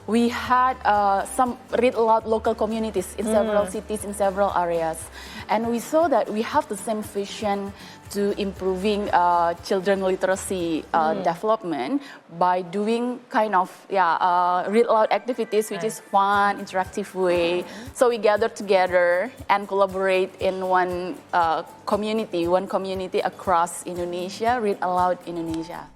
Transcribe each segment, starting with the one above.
we had some read aloud local communities in several cities, in several areas. And we saw that we have the same vision to improving children literacy development by doing kind of read aloud activities which is fun, interactive way. So we gather together and collaborate in one community across Indonesia, Read Aloud Indonesia.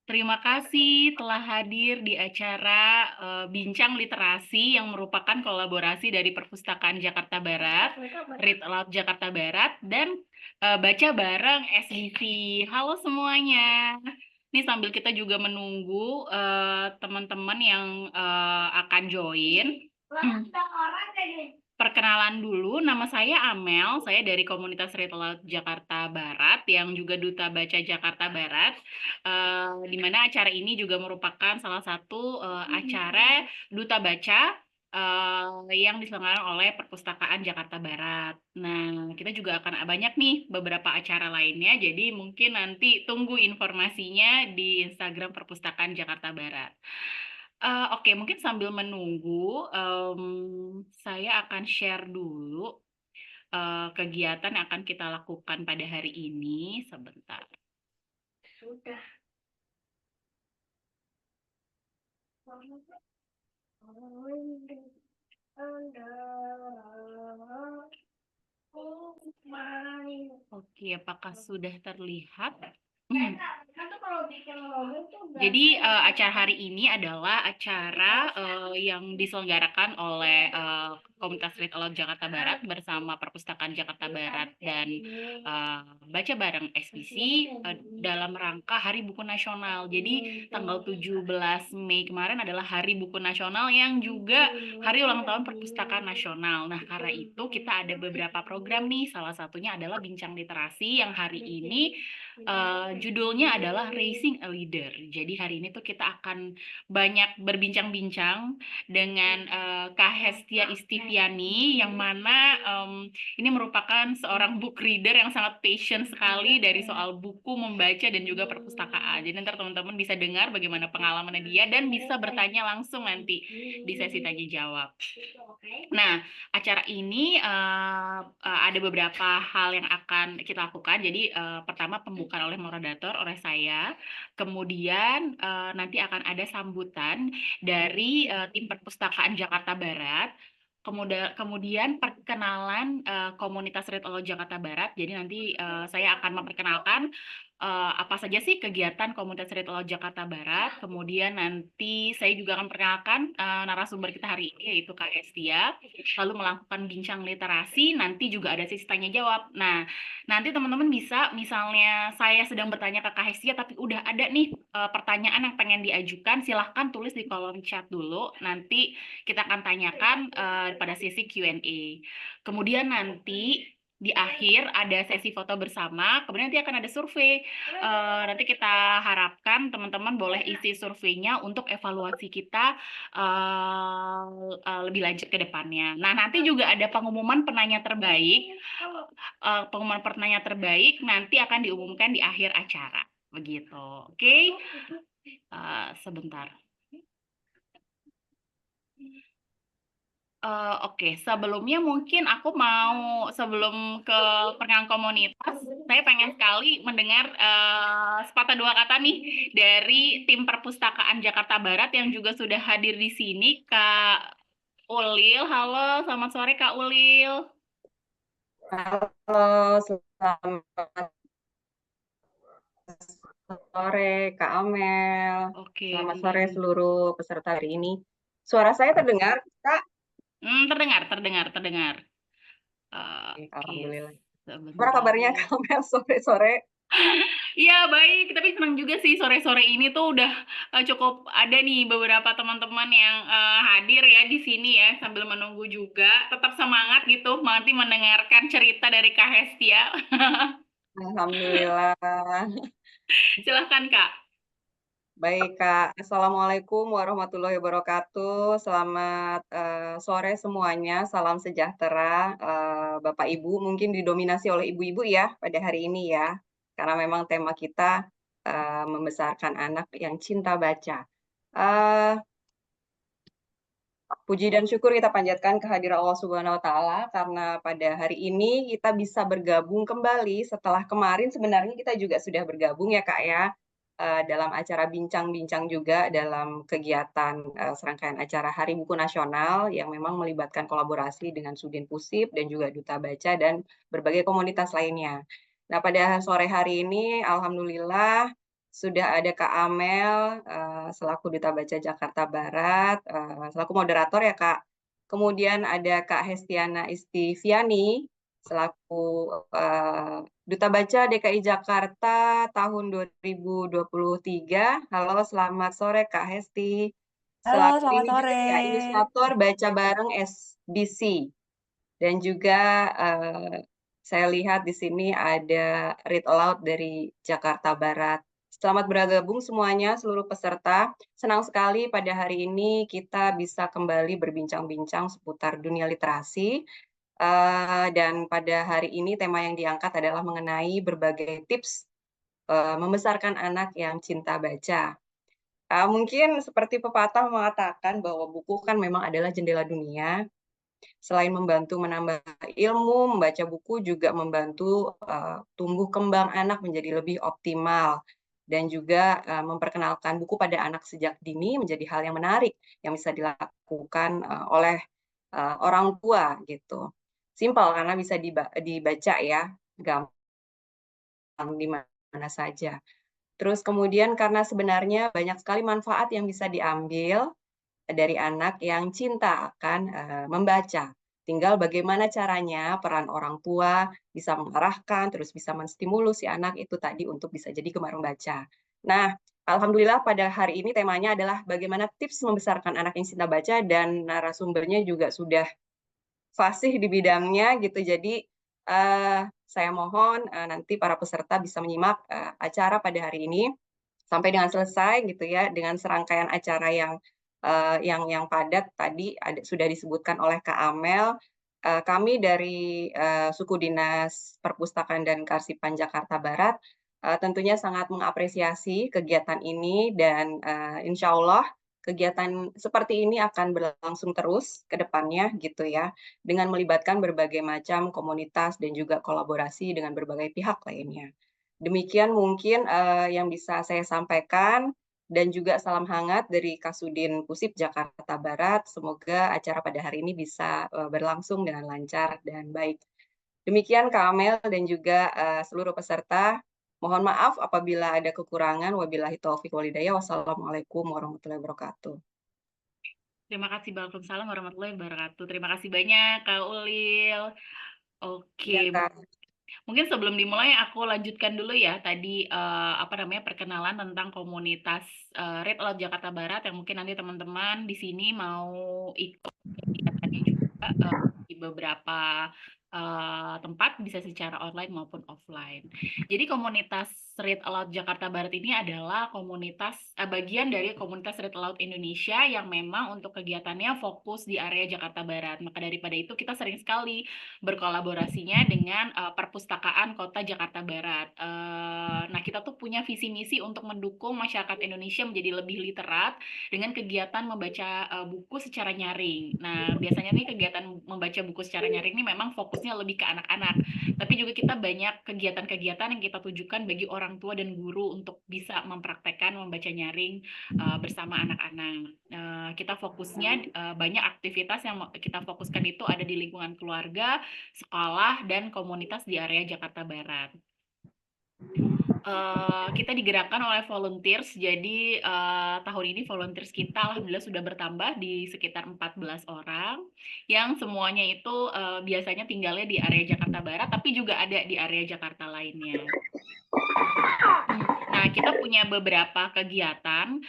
Terima kasih telah hadir di acara Bincang Literasi yang merupakan kolaborasi dari Perpustakaan Jakarta Barat, Read Aloud Jakarta Barat, dan Baca Bareng SBC. Halo semuanya. Ini sambil kita juga menunggu teman-teman yang akan join. Perkenalan dulu, nama saya Amel, saya dari komunitas Read Aloud Jakarta Barat yang juga Duta Baca Jakarta Barat, di mana acara ini juga merupakan salah satu acara Duta Baca yang diselenggarakan oleh Perpustakaan Jakarta Barat. Nah, kita juga akan banyak nih beberapa acara lainnya, jadi mungkin nanti tunggu informasinya di Instagram Perpustakaan Jakarta Barat. Oke, mungkin sambil menunggu, saya akan share dulu kegiatan yang akan kita lakukan pada hari ini. Sebentar. Sudah. Oke, apakah sudah terlihat? Jadi acara hari ini adalah acara yang diselenggarakan oleh Komunitas Read Aloud Jakarta Barat bersama Perpustakaan Jakarta Barat dan Baca Bareng SBC dalam rangka Hari Buku Nasional. Jadi tanggal 17 Mei kemarin adalah Hari Buku Nasional yang juga hari ulang tahun Perpustakaan Nasional. Nah, karena itu kita ada beberapa program nih. Salah satunya adalah Bincang Literasi yang hari ini judulnya adalah Raising a Leader. Jadi hari ini tuh kita akan banyak berbincang-bincang dengan Kak Hestia Istiviani yang mana ini merupakan seorang book reader yang sangat passion sekali dari soal buku, membaca dan juga perpustakaan. Jadi nanti teman-teman bisa dengar bagaimana pengalamannya dia dan bisa bertanya langsung nanti di sesi tanya jawab. Nah, acara ini ada beberapa hal yang akan kita lakukan. Jadi pertama pembukaan oleh moderator, oleh saya. Kemudian nanti akan ada sambutan dari tim Perpustakaan Jakarta Barat. Kemudian perkenalan komunitas Read Aloud Jakarta Barat. Jadi nanti saya akan memperkenalkan apa saja sih kegiatan komunitas Read Aloud Jakarta Barat. Kemudian nanti saya juga akan memperkenalkan narasumber kita hari ini yaitu Kak Estia. Lalu melakukan bincang literasi, nanti juga ada sesi tanya jawab. Nah, nanti teman-teman bisa misalnya saya sedang bertanya ke Kak Estia tapi udah ada nih pertanyaan yang pengen diajukan, silahkan tulis di kolom chat dulu. Nanti kita akan tanyakan pada sesi Q&A. Kemudian nanti di akhir ada sesi foto bersama, kemudian nanti akan ada survei. Nanti kita harapkan teman-teman boleh isi surveinya untuk evaluasi kita lebih lanjut ke depannya. Nah, nanti juga ada pengumuman penanya terbaik. Pengumuman penanya terbaik nanti akan diumumkan di akhir acara. Begitu, oke? Sebentar. Oke, sebelumnya mungkin aku mau sebelum ke perkenalan komunitas, saya pengen sekali mendengar, sepatah dua kata nih dari tim Perpustakaan Jakarta Barat yang juga sudah hadir di sini, Kak Ulil. Halo, selamat sore Kak Ulil. Halo, selamat sore Kak Amel. Oke, Selamat sore bentar. seluruh peserta hari ini. Suara saya terdengar, Kak? Terdengar terdengar terdengar. Oke, Oke, Alhamdulillah. Gimana sebentar kabarnya ya. Kak Amel sore-sore? Iya baik, tapi senang juga sih sore-sore ini tuh udah cukup ada nih beberapa teman-teman yang hadir ya di sini ya sambil menunggu juga. Tetap semangat gitu, nanti mendengarkan cerita dari Kak Hestia. Alhamdulillah. Silahkan Kak. Baik, Kak. Assalamualaikum warahmatullahi wabarakatuh. Selamat sore semuanya. Salam sejahtera, Bapak Ibu. Mungkin didominasi oleh ibu-ibu ya pada hari ini ya. Karena memang tema kita membesarkan anak yang cinta baca. Eh, Puji dan syukur kita panjatkan kehadiran Allah Subhanahu wa Ta'ala karena pada hari ini kita bisa bergabung kembali setelah kemarin sebenarnya kita juga sudah bergabung ya Kak ya dalam acara bincang-bincang juga dalam kegiatan serangkaian acara Hari Buku Nasional yang memang melibatkan kolaborasi dengan Sudin Pusip dan juga Duta Baca dan berbagai komunitas lainnya. Nah, pada sore hari ini alhamdulillah sudah ada Kak Amel selaku Duta Baca Jakarta Barat, selaku moderator ya Kak. Kemudian ada Kak Hestiana Istiviani selaku Duta Baca DKI Jakarta tahun 2023. Halo, selamat sore Kak Hesti. Halo, Selaku selamat ini juga sore. ya ilustrator Baca Bareng SBC. Dan juga saya lihat di sini ada Read Aloud dari Jakarta Barat. Selamat bergabung semuanya, seluruh peserta. Senang sekali pada hari ini kita bisa kembali berbincang-bincang seputar dunia literasi. Dan pada hari ini tema yang diangkat adalah mengenai berbagai tips membesarkan anak yang cinta baca. Mungkin seperti pepatah mengatakan bahwa buku kan memang adalah jendela dunia. Selain membantu menambah ilmu, membaca buku juga membantu tumbuh kembang anak menjadi lebih optimal dan juga memperkenalkan buku pada anak sejak dini menjadi hal yang menarik yang bisa dilakukan oleh orang tua gitu. Simpel karena bisa dibaca ya, gampang di mana saja. Terus kemudian karena sebenarnya banyak sekali manfaat yang bisa diambil dari anak yang cinta akan membaca. Tinggal bagaimana caranya peran orang tua bisa mengarahkan, terus bisa menstimulus si anak itu tadi untuk bisa jadi gemar membaca. Nah, alhamdulillah pada hari ini temanya adalah bagaimana tips membesarkan anak yang cinta baca dan narasumbernya juga sudah fasih di bidangnya gitu. Jadi saya mohon nanti para peserta bisa menyimak acara pada hari ini sampai dengan selesai gitu ya dengan serangkaian acara yang padat tadi sudah disebutkan oleh Kak Amel. Kami dari Suku Dinas Perpustakaan dan Kearsipan Jakarta Barat tentunya sangat mengapresiasi kegiatan ini dan insya Allah kegiatan seperti ini akan berlangsung terus ke depannya gitu ya dengan melibatkan berbagai macam komunitas dan juga kolaborasi dengan berbagai pihak lainnya. Demikian mungkin yang bisa saya sampaikan dan juga salam hangat dari Kasudin Pusip Jakarta Barat. Semoga acara pada hari ini bisa berlangsung dengan lancar dan baik. Demikian Kak Amel dan juga seluruh peserta. Mohon maaf apabila ada kekurangan. Wabillahi taufiq walhidayah. Wassalamualaikum warahmatullahi wabarakatuh. Terima kasih, Waalaikumsalam warahmatullahi wabarakatuh. Terima kasih banyak Kak Ulil. Ya, Oke, Kak. mungkin sebelum dimulai aku lanjutkan dulu ya tadi apa namanya perkenalan tentang komunitas Read Aloud Jakarta Barat yang mungkin nanti teman-teman di sini mau ikut kegiatannya juga di beberapa tempat bisa secara online maupun offline. Jadi komunitas Read Aloud Jakarta Barat ini adalah bagian dari komunitas Read Aloud Indonesia yang memang untuk kegiatannya fokus di area Jakarta Barat. Maka daripada itu kita sering sekali berkolaborasinya dengan Perpustakaan Kota Jakarta Barat. Nah, kita tuh punya visi misi untuk mendukung masyarakat Indonesia menjadi lebih literat dengan kegiatan membaca buku secara nyaring. Nah, biasanya nih kegiatan membaca buku secara nyaring ini memang fokusnya lebih ke anak-anak. Tapi juga kita banyak kegiatan-kegiatan yang kita tujukan bagi orang tua dan guru untuk bisa mempraktekkan membaca nyaring bersama anak-anak. Kita fokusnya banyak aktivitas yang kita fokuskan itu ada di lingkungan keluarga, sekolah, dan komunitas di area Jakarta Barat. Kita digerakkan oleh volunteers, jadi tahun ini volunteers kita alhamdulillah sudah bertambah di sekitar 14 orang, yang semuanya itu biasanya tinggalnya di area Jakarta Barat, tapi juga ada di area Jakarta lainnya. Nah, kita punya beberapa kegiatan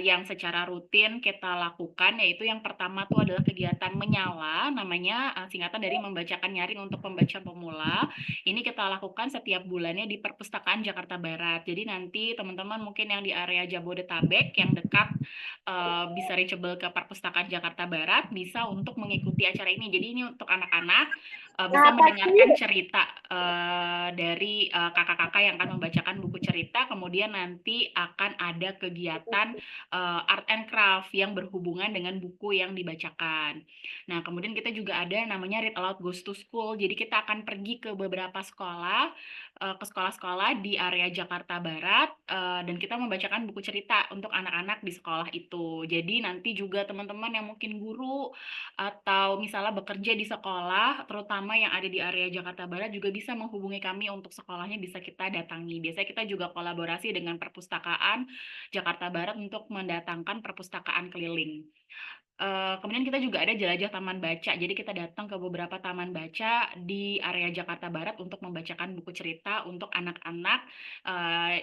yang secara rutin kita lakukan, yaitu yang pertama tuh adalah kegiatan menyala, namanya singkatan dari membacakan nyaring untuk pembaca pemula. Ini kita lakukan setiap bulannya di Perpustakaan Jakarta Barat. Jadi nanti teman-teman mungkin yang di area Jabodetabek yang dekat bisa reachable ke Perpustakaan Jakarta Barat bisa untuk mengikuti acara ini. Jadi ini untuk anak-anak bisa mendengarkan cerita dari kakak-kakak yang akan membacakan buku cerita, kemudian nanti akan ada kegiatan art and craft yang berhubungan dengan buku yang dibacakan. Nah, kemudian kita juga ada namanya Read Aloud Goes to School. Jadi kita akan pergi ke beberapa sekolah, ke sekolah-sekolah di area Jakarta Barat, dan kita membacakan buku cerita untuk anak-anak di sekolah itu. Jadi nanti juga teman-teman yang mungkin guru atau misalnya bekerja di sekolah, terutama yang ada di area Jakarta Barat juga bisa menghubungi kami untuk sekolahnya bisa kita datangi. Biasanya kita juga kolaborasi dengan Perpustakaan Jakarta Barat untuk mendatangkan perpustakaan keliling. Kemudian kita juga ada jelajah taman baca. Jadi kita datang ke beberapa taman baca di area Jakarta Barat untuk membacakan buku cerita untuk anak-anak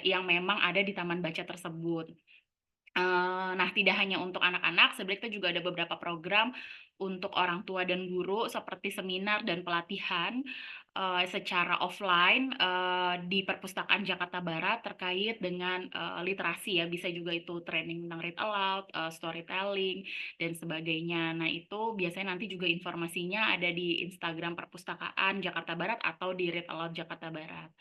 yang memang ada di taman baca tersebut. Nah, tidak hanya untuk anak-anak, sebenarnya kita juga ada beberapa program untuk orang tua dan guru seperti seminar dan pelatihan secara offline di Perpustakaan Jakarta Barat terkait dengan literasi ya, bisa juga itu training tentang read aloud, storytelling dan sebagainya. Nah, itu biasanya nanti juga informasinya ada di Instagram Perpustakaan Jakarta Barat atau di Read Aloud Jakarta Barat.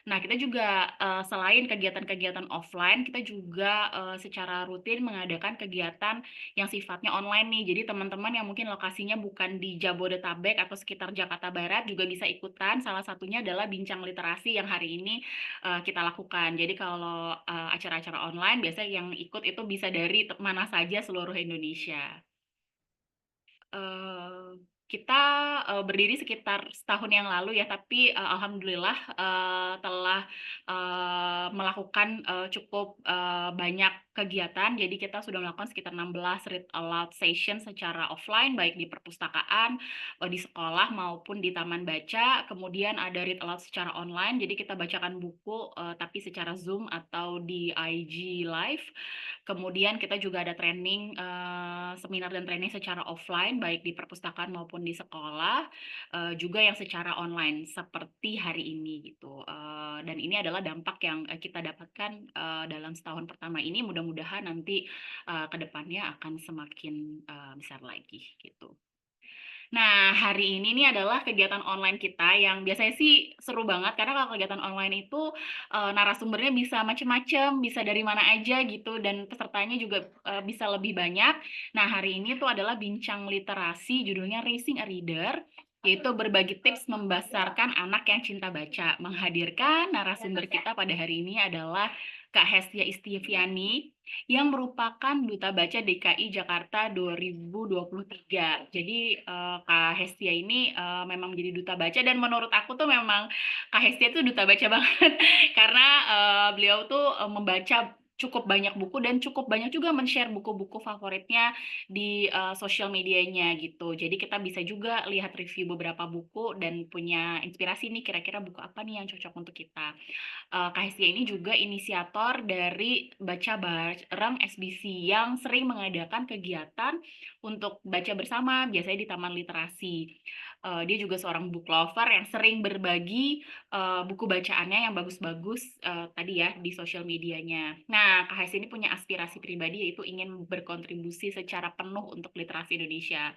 Nah, kita juga selain kegiatan-kegiatan offline, kita juga secara rutin mengadakan kegiatan yang sifatnya online nih. Jadi teman-teman yang mungkin lokasinya bukan di Jabodetabek atau sekitar Jakarta Barat juga bisa ikutan. Salah satunya adalah Bincang Literasi yang hari ini kita lakukan. Jadi kalau acara-acara online, biasanya yang ikut itu bisa dari mana saja seluruh Indonesia. Kita berdiri sekitar setahun yang lalu ya, tapi alhamdulillah telah melakukan cukup banyak kegiatan. Jadi kita sudah melakukan sekitar 16 read aloud session secara offline, baik di perpustakaan, di sekolah maupun di taman baca. Kemudian ada read aloud secara online, jadi kita bacakan buku tapi secara Zoom atau di IG Live. Kemudian kita juga ada training, seminar dan training secara offline, baik di perpustakaan maupun di sekolah, juga yang secara online seperti hari ini gitu. Dan ini adalah dampak yang kita dapatkan dalam setahun pertama ini. Mudah-mudahan nanti ke depannya akan semakin besar lagi gitu. Nah, hari ini nih adalah kegiatan online kita yang biasanya sih seru banget karena kalau kegiatan online itu narasumbernya bisa macam-macam, bisa dari mana aja gitu dan pesertanya juga bisa lebih banyak. Nah, hari ini tuh adalah bincang literasi judulnya Raising a Reader, yaitu berbagi tips membesarkan anak yang cinta baca. Menghadirkan narasumber kita pada hari ini adalah Kak Hestia Istiviani yang merupakan Duta Baca DKI Jakarta 2023. Jadi Kak Hestia ini memang menjadi Duta Baca dan menurut aku tuh memang Kak Hestia tuh Duta Baca banget karena beliau tuh membaca cukup banyak buku dan cukup banyak juga men-share buku-buku favoritnya di sosial medianya gitu. Jadi kita bisa juga lihat review beberapa buku dan punya inspirasi nih kira-kira buku apa nih yang cocok untuk kita. Kak Hestia ini juga inisiator dari Baca Bareng SBC yang sering mengadakan kegiatan untuk baca bersama, biasanya di Taman Literasi. Dia juga seorang book lover yang sering berbagi buku bacaannya yang bagus-bagus tadi ya di sosial medianya. Nah, Kak Hesti ini punya aspirasi pribadi yaitu ingin berkontribusi secara penuh untuk literasi Indonesia.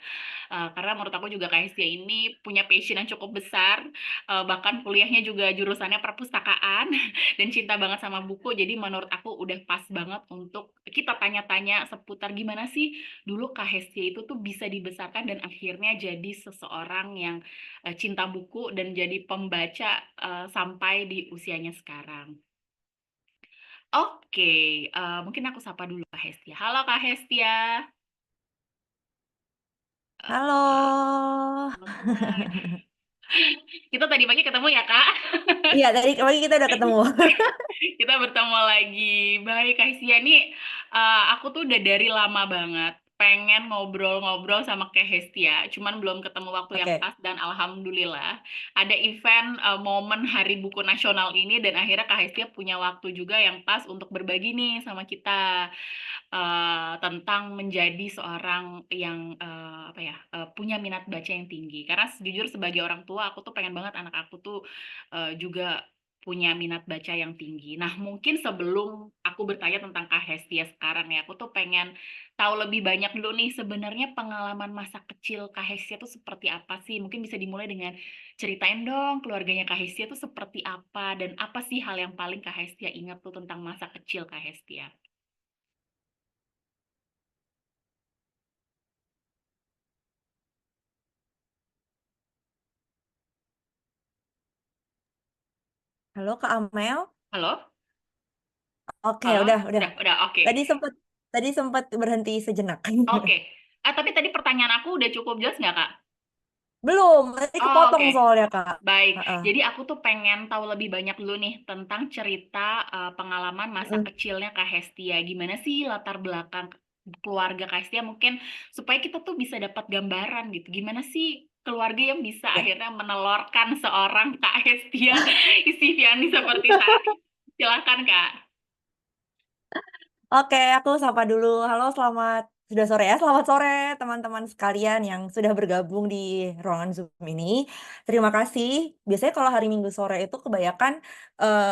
Karena menurut aku juga Kak Hesti ini punya passion yang cukup besar, bahkan kuliahnya juga jurusannya perpustakaan dan cinta banget sama buku. Jadi menurut aku udah pas banget untuk kita tanya-tanya seputar gimana sih dulu Kak Hesti itu tuh bisa dibesarkan dan akhirnya jadi seseorang yang cinta buku dan jadi pembaca sampai di usianya sekarang. Oke, mungkin aku sapa dulu Kak Hestia. Halo Kak Hestia. Halo. Hai. Kita tadi pagi ketemu ya Kak? Iya, tadi pagi kita udah ketemu. Kita bertemu lagi. Baik Kak Hestia nih, aku tuh udah dari lama banget pengen ngobrol-ngobrol sama Kak Hestia, cuman belum ketemu waktu yang Oke. pas dan alhamdulillah ada event momen Hari Buku Nasional ini dan akhirnya Kak Hestia punya waktu juga yang pas untuk berbagi nih sama kita tentang menjadi seorang yang apa ya punya minat baca yang tinggi. Karena jujur sebagai orang tua aku tuh pengen banget anak aku tuh juga punya minat baca yang tinggi. Nah, mungkin sebelum aku bertanya tentang Kak Hestia sekarang ya, aku tuh pengen tahu lebih banyak dulu nih sebenarnya pengalaman masa kecil Kak Hestia tuh seperti apa sih? Mungkin bisa dimulai dengan ceritain dong keluarganya Kak Hestia tuh seperti apa dan apa sih hal yang paling Kak Hestia ingat tuh tentang masa kecil Kak Hestia? Halo Kak Amel. Halo? Oke, Halo? udah. Udah, oke. Tadi sempat berhenti sejenak. Oke. Tapi tadi pertanyaan aku udah cukup jelas nggak, Kak? Belum, tadi Oh, kepotong oke. soalnya Kak. Baik. Heeh. Jadi aku tuh pengen tahu lebih banyak dulu nih tentang cerita pengalaman masa Mm. kecilnya Kak Hestia. Gimana sih latar belakang keluarga Kak Hestia mungkin supaya kita tuh bisa dapat gambaran gitu. Gimana sih keluarga yang bisa Ya. akhirnya menelorkan seorang Kak Hestia Istifiani seperti saat ini. Silakan, Kak. Oke, aku sapa dulu. Halo, sudah sore ya. Selamat sore teman-teman sekalian yang sudah bergabung di ruangan Zoom ini. Terima kasih. Biasanya kalau hari Minggu sore itu kebanyakan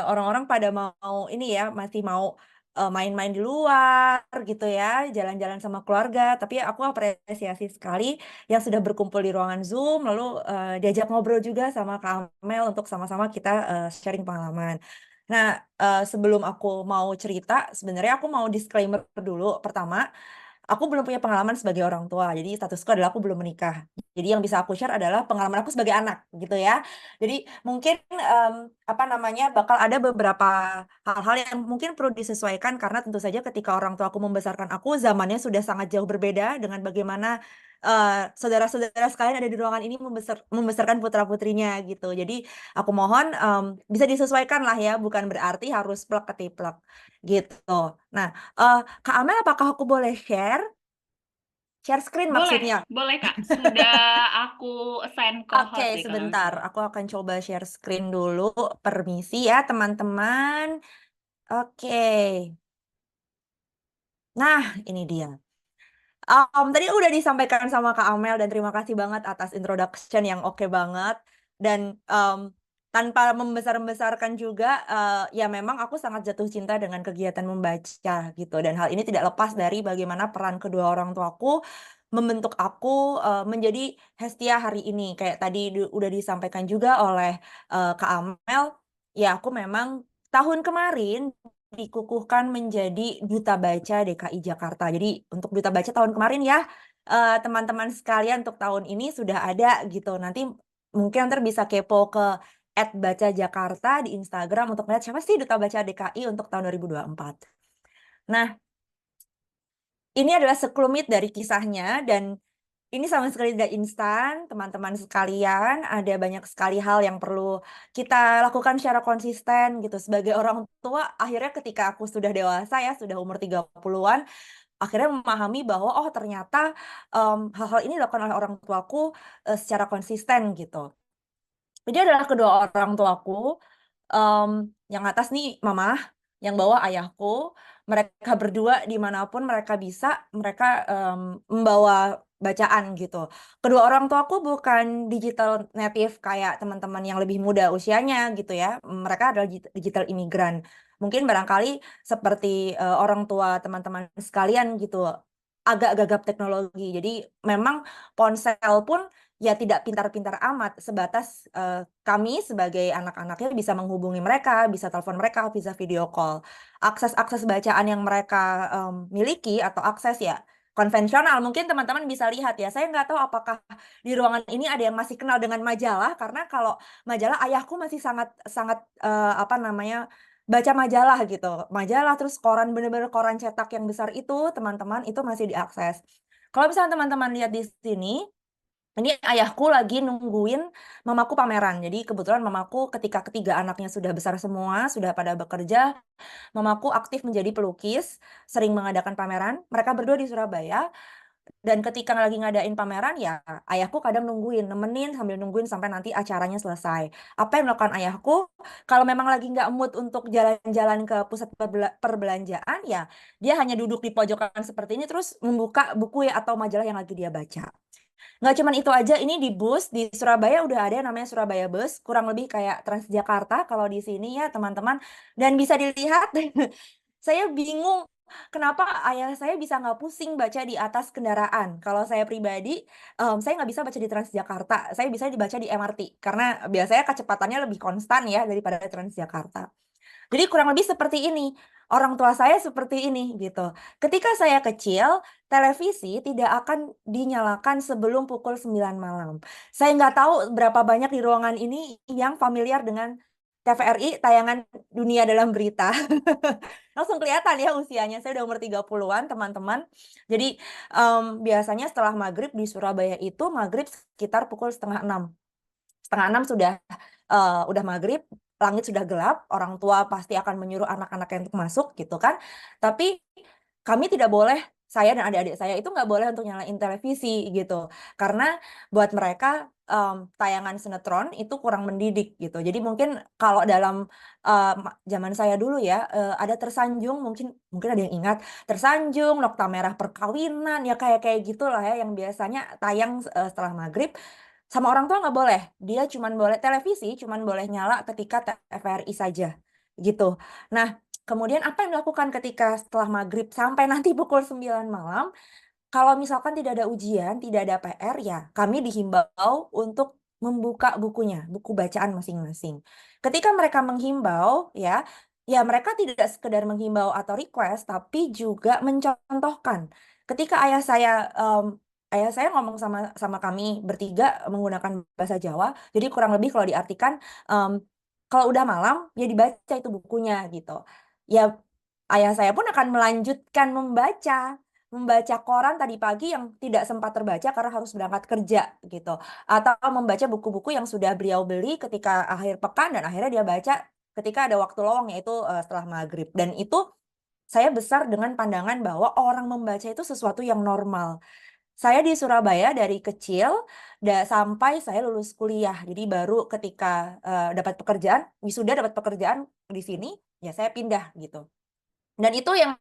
orang-orang pada mau ini ya, masih mau main-main di luar gitu ya, jalan-jalan sama keluarga. Tapi aku apresiasi sekali yang sudah berkumpul di ruangan Zoom, lalu diajak ngobrol juga sama Kak Amel untuk sama-sama kita sharing pengalaman. Nah, sebelum aku mau cerita, sebenarnya aku mau disclaimer dulu. Pertama, aku belum punya pengalaman sebagai orang tua. Jadi statusku adalah aku belum menikah. Jadi yang bisa aku share adalah pengalaman aku sebagai anak, gitu ya. Jadi mungkin apa namanya bakal ada beberapa hal-hal yang mungkin perlu disesuaikan karena tentu saja ketika orang tua aku membesarkan aku, zamannya sudah sangat jauh berbeda dengan bagaimana saudara-saudara sekalian ada di ruangan ini membesarkan putra-putrinya gitu. Jadi aku mohon bisa disesuaikan lah ya, bukan berarti harus plek ketiplek gitu. Nah, Kak Amel, apakah aku boleh share screen Boleh, maksudnya? boleh Kak. Sudah aku assign Oke, co-host nih kalau nggak sebentar. salah. Aku akan coba share screen dulu. Permisi ya, teman-teman. Oke. Nah, ini dia. Tadi udah disampaikan sama Kak Amel dan terima kasih banget atas introduction yang oke banget. Dan tanpa membesar-besarkan juga, ya memang aku sangat jatuh cinta dengan kegiatan membaca gitu. Dan hal ini tidak lepas dari bagaimana peran kedua orang tuaku membentuk aku menjadi Hestia hari ini. Kayak tadi udah disampaikan juga oleh Kak Amel, ya aku memang tahun kemarin dikukuhkan menjadi Duta Baca DKI Jakarta. Jadi untuk Duta Baca tahun kemarin ya, teman-teman sekalian untuk tahun ini sudah ada gitu. Nanti mungkin ntar bisa kepo ke @bacajakarta di Instagram untuk melihat siapa sih Duta Baca DKI untuk tahun 2024. Nah, ini adalah sekelumit dari kisahnya dan ini sama sekali tidak instan, teman-teman sekalian. Ada banyak sekali hal yang perlu kita lakukan secara konsisten gitu. Sebagai orang tua, akhirnya ketika aku sudah dewasa ya, sudah umur 30-an, akhirnya memahami bahwa oh ternyata hal-hal ini dilakukan oleh orang tuaku secara konsisten gitu. Jadi adalah kedua orang tuaku, em, yang atas nih mama, yang bawah ayahku. Mereka berdua dimanapun mereka bisa, mereka membawa bacaan gitu. Kedua orang tuaku bukan digital native kayak teman-teman yang lebih muda usianya gitu ya. Mereka adalah digital imigran. Mungkin barangkali seperti orang tua teman-teman sekalian gitu, agak gagap teknologi. Jadi memang ponsel pun ya tidak pintar-pintar amat, sebatas kami sebagai anak-anaknya bisa menghubungi mereka, bisa telepon mereka, bisa video call. Akses-akses bacaan yang mereka miliki atau akses ya konvensional, mungkin teman-teman bisa lihat ya. Saya nggak tahu apakah di ruangan ini ada yang masih kenal dengan majalah, karena kalau majalah ayahku masih sangat sangat apa namanya, baca majalah gitu. Majalah terus koran, bener-bener koran cetak yang besar itu teman-teman itu masih diakses. Kalau misalnya teman-teman lihat di sini, ini ayahku lagi nungguin mamaku pameran. Jadi kebetulan mamaku ketika ketiga anaknya sudah besar semua, sudah pada bekerja, mamaku aktif menjadi pelukis, sering mengadakan pameran. Mereka berdua di Surabaya. Dan ketika lagi ngadain pameran, ya ayahku kadang nungguin, nemenin sambil nungguin sampai nanti acaranya selesai. Apa yang dilakukan ayahku, kalau memang lagi nggak mood untuk jalan-jalan ke pusat perbelanjaan, ya dia hanya duduk di pojokan seperti ini, terus membuka buku ya atau majalah yang lagi dia baca. Nggak cuman itu aja, ini di bus di Surabaya udah ada yang namanya Surabaya Bus, kurang lebih kayak Transjakarta kalau di sini ya teman-teman. Dan bisa dilihat, saya bingung kenapa ayah saya bisa nggak pusing baca di atas kendaraan. Kalau saya pribadi, saya nggak bisa baca di Transjakarta, saya bisa dibaca di MRT karena biasanya kecepatannya lebih konstan ya daripada Transjakarta. Jadi kurang lebih seperti ini. Orang tua saya seperti ini gitu. Ketika saya kecil, televisi tidak akan dinyalakan sebelum pukul 9 malam. Saya nggak tahu berapa banyak di ruangan ini yang familiar dengan TVRI, tayangan Dunia Dalam Berita. Langsung kelihatan ya usianya, saya udah umur 30-an teman-teman. Jadi biasanya setelah maghrib di Surabaya itu maghrib sekitar pukul setengah 6. Setengah 6 udah maghrib, langit sudah gelap, orang tua pasti akan menyuruh anak-anaknya untuk masuk gitu kan. Tapi kami tidak boleh, saya dan adik-adik saya itu nggak boleh untuk nyalain televisi gitu. Karena buat mereka tayangan sinetron itu kurang mendidik gitu. Jadi mungkin kalau dalam zaman saya dulu ya, ada Tersanjung, mungkin mungkin ada yang ingat Tersanjung, Nokta Merah Perkawinan, ya kayak gitulah ya yang biasanya tayang setelah maghrib. Sama orang tua nggak boleh, dia cuman boleh televisi, cuman boleh nyala ketika TVRI saja gitu. Nah, kemudian apa yang dilakukan ketika setelah maghrib sampai nanti pukul 9 malam, kalau misalkan tidak ada ujian, tidak ada PR, ya kami dihimbau untuk membuka bukunya, buku bacaan masing-masing. Ketika mereka menghimbau, ya mereka tidak sekedar menghimbau atau request, tapi juga mencontohkan. Ketika ayah saya ngomong sama kami bertiga menggunakan bahasa Jawa, jadi kurang lebih kalau diartikan, kalau udah malam, ya dibaca itu bukunya gitu. Ya ayah saya pun akan melanjutkan membaca koran tadi pagi yang tidak sempat terbaca karena harus berangkat kerja gitu. Atau membaca buku-buku yang sudah beliau beli ketika akhir pekan dan akhirnya dia baca ketika ada waktu lowong, yaitu setelah maghrib. Dan itu saya besar dengan pandangan bahwa orang membaca itu sesuatu yang normal. Saya di Surabaya dari kecil sampai saya lulus kuliah. Jadi baru ketika dapat pekerjaan, wisuda dapat pekerjaan di sini, ya saya pindah gitu. Dan itu yang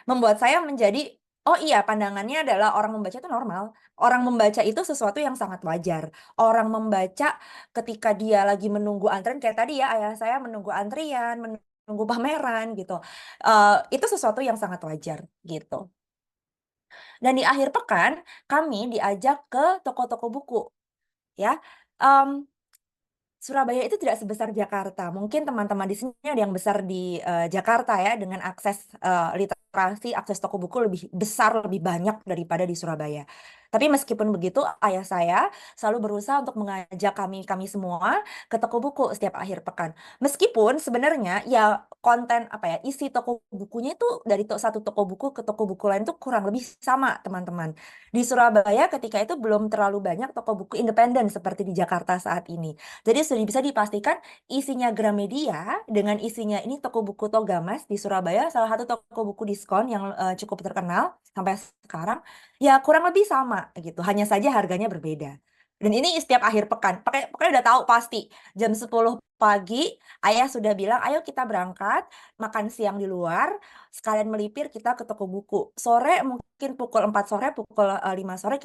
membuat saya menjadi, oh iya, pandangannya adalah orang membaca itu normal. Orang membaca itu sesuatu yang sangat wajar. Orang membaca ketika dia lagi menunggu antrian, kayak tadi ya ayah saya menunggu antrian, menunggu pameran gitu. Itu sesuatu yang sangat wajar gitu. Dan di akhir pekan kami diajak ke toko-toko buku ya. Surabaya itu tidak sebesar Jakarta. Mungkin teman-teman di sini ada yang besar di Jakarta ya, dengan akses literasi, akses toko buku lebih besar, lebih banyak daripada di Surabaya. Tapi meskipun begitu, ayah saya selalu berusaha untuk mengajak kami semua ke toko buku setiap akhir pekan. Meskipun sebenarnya ya konten isi toko bukunya itu dari satu toko buku ke toko buku lain itu kurang lebih sama, teman-teman. Di Surabaya ketika itu belum terlalu banyak toko buku independen seperti di Jakarta saat ini. Jadi sudah bisa dipastikan isinya Gramedia dengan isinya ini toko buku Togamas di Surabaya, salah satu toko buku diskon yang cukup terkenal sampai sekarang, ya kurang lebih sama gitu. Hanya saja harganya berbeda. Dan ini setiap akhir pekan. Pokoknya udah tahu pasti jam 10 pagi ayah sudah bilang, ayo kita berangkat, makan siang di luar, sekalian melipir kita ke toko buku. Sore mungkin pukul 4 sore, pukul 5 sore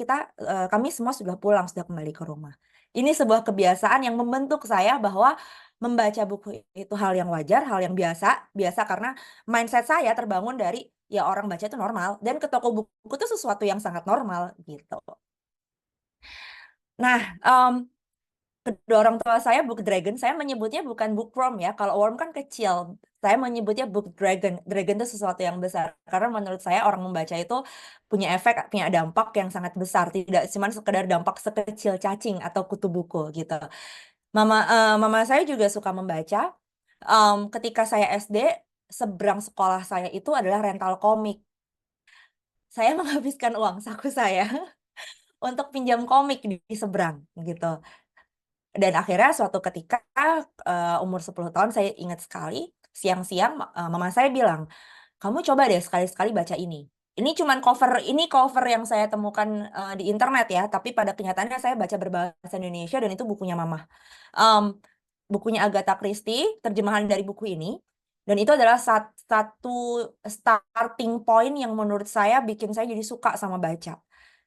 kami semua sudah pulang, sudah kembali ke rumah. Ini sebuah kebiasaan yang membentuk saya bahwa membaca buku itu hal yang wajar, hal yang biasa karena mindset saya terbangun dari ya orang baca itu normal dan ke toko buku itu sesuatu yang sangat normal gitu. Nah, kedua orang tua saya book dragon, saya menyebutnya bukan bookworm ya. Kalau worm kan kecil, saya menyebutnya book dragon. Dragon itu sesuatu yang besar. Karena menurut saya orang membaca itu punya efek, punya dampak yang sangat besar. Tidak cuma sekedar dampak sekecil cacing atau kutu buku gitu. Mama saya juga suka membaca. Ketika saya SD, seberang sekolah saya itu adalah rental komik. Saya menghabiskan uang saku saya untuk pinjam komik di seberang gitu. Dan akhirnya suatu ketika umur 10 tahun saya ingat sekali siang-siang mama saya bilang, "Kamu coba deh sekali-sekali baca ini." Ini cover yang saya temukan di internet ya, tapi pada kenyataannya saya baca berbahasa Indonesia dan itu bukunya mama. Mmm, bukunya Agatha Christie, terjemahan dari buku ini, dan itu adalah satu starting point yang menurut saya bikin saya jadi suka sama baca.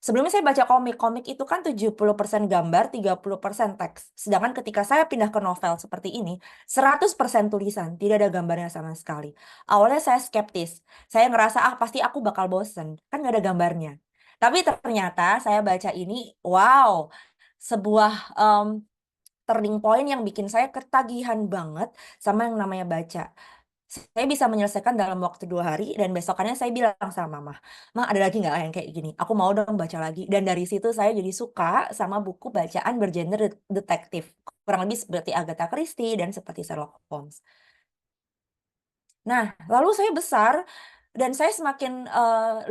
Sebelumnya saya baca komik, komik itu kan 70% gambar, 30% teks. Sedangkan ketika saya pindah ke novel seperti ini, 100% tulisan, tidak ada gambarnya sama sekali. Awalnya saya skeptis, saya ngerasa pasti aku bakal bosen, kan gak ada gambarnya. Tapi ternyata saya baca ini, wow, sebuah turning point yang bikin saya ketagihan banget sama yang namanya baca. Saya bisa menyelesaikan dalam waktu 2 hari dan besokannya saya bilang sama mama, "Ma, ada lagi nggak yang kayak gini? Aku mau dong baca lagi." Dan dari situ saya jadi suka sama buku bacaan bergenre detektif. Kurang lebih seperti Agatha Christie dan seperti Sherlock Holmes. Nah, lalu saya besar dan saya semakin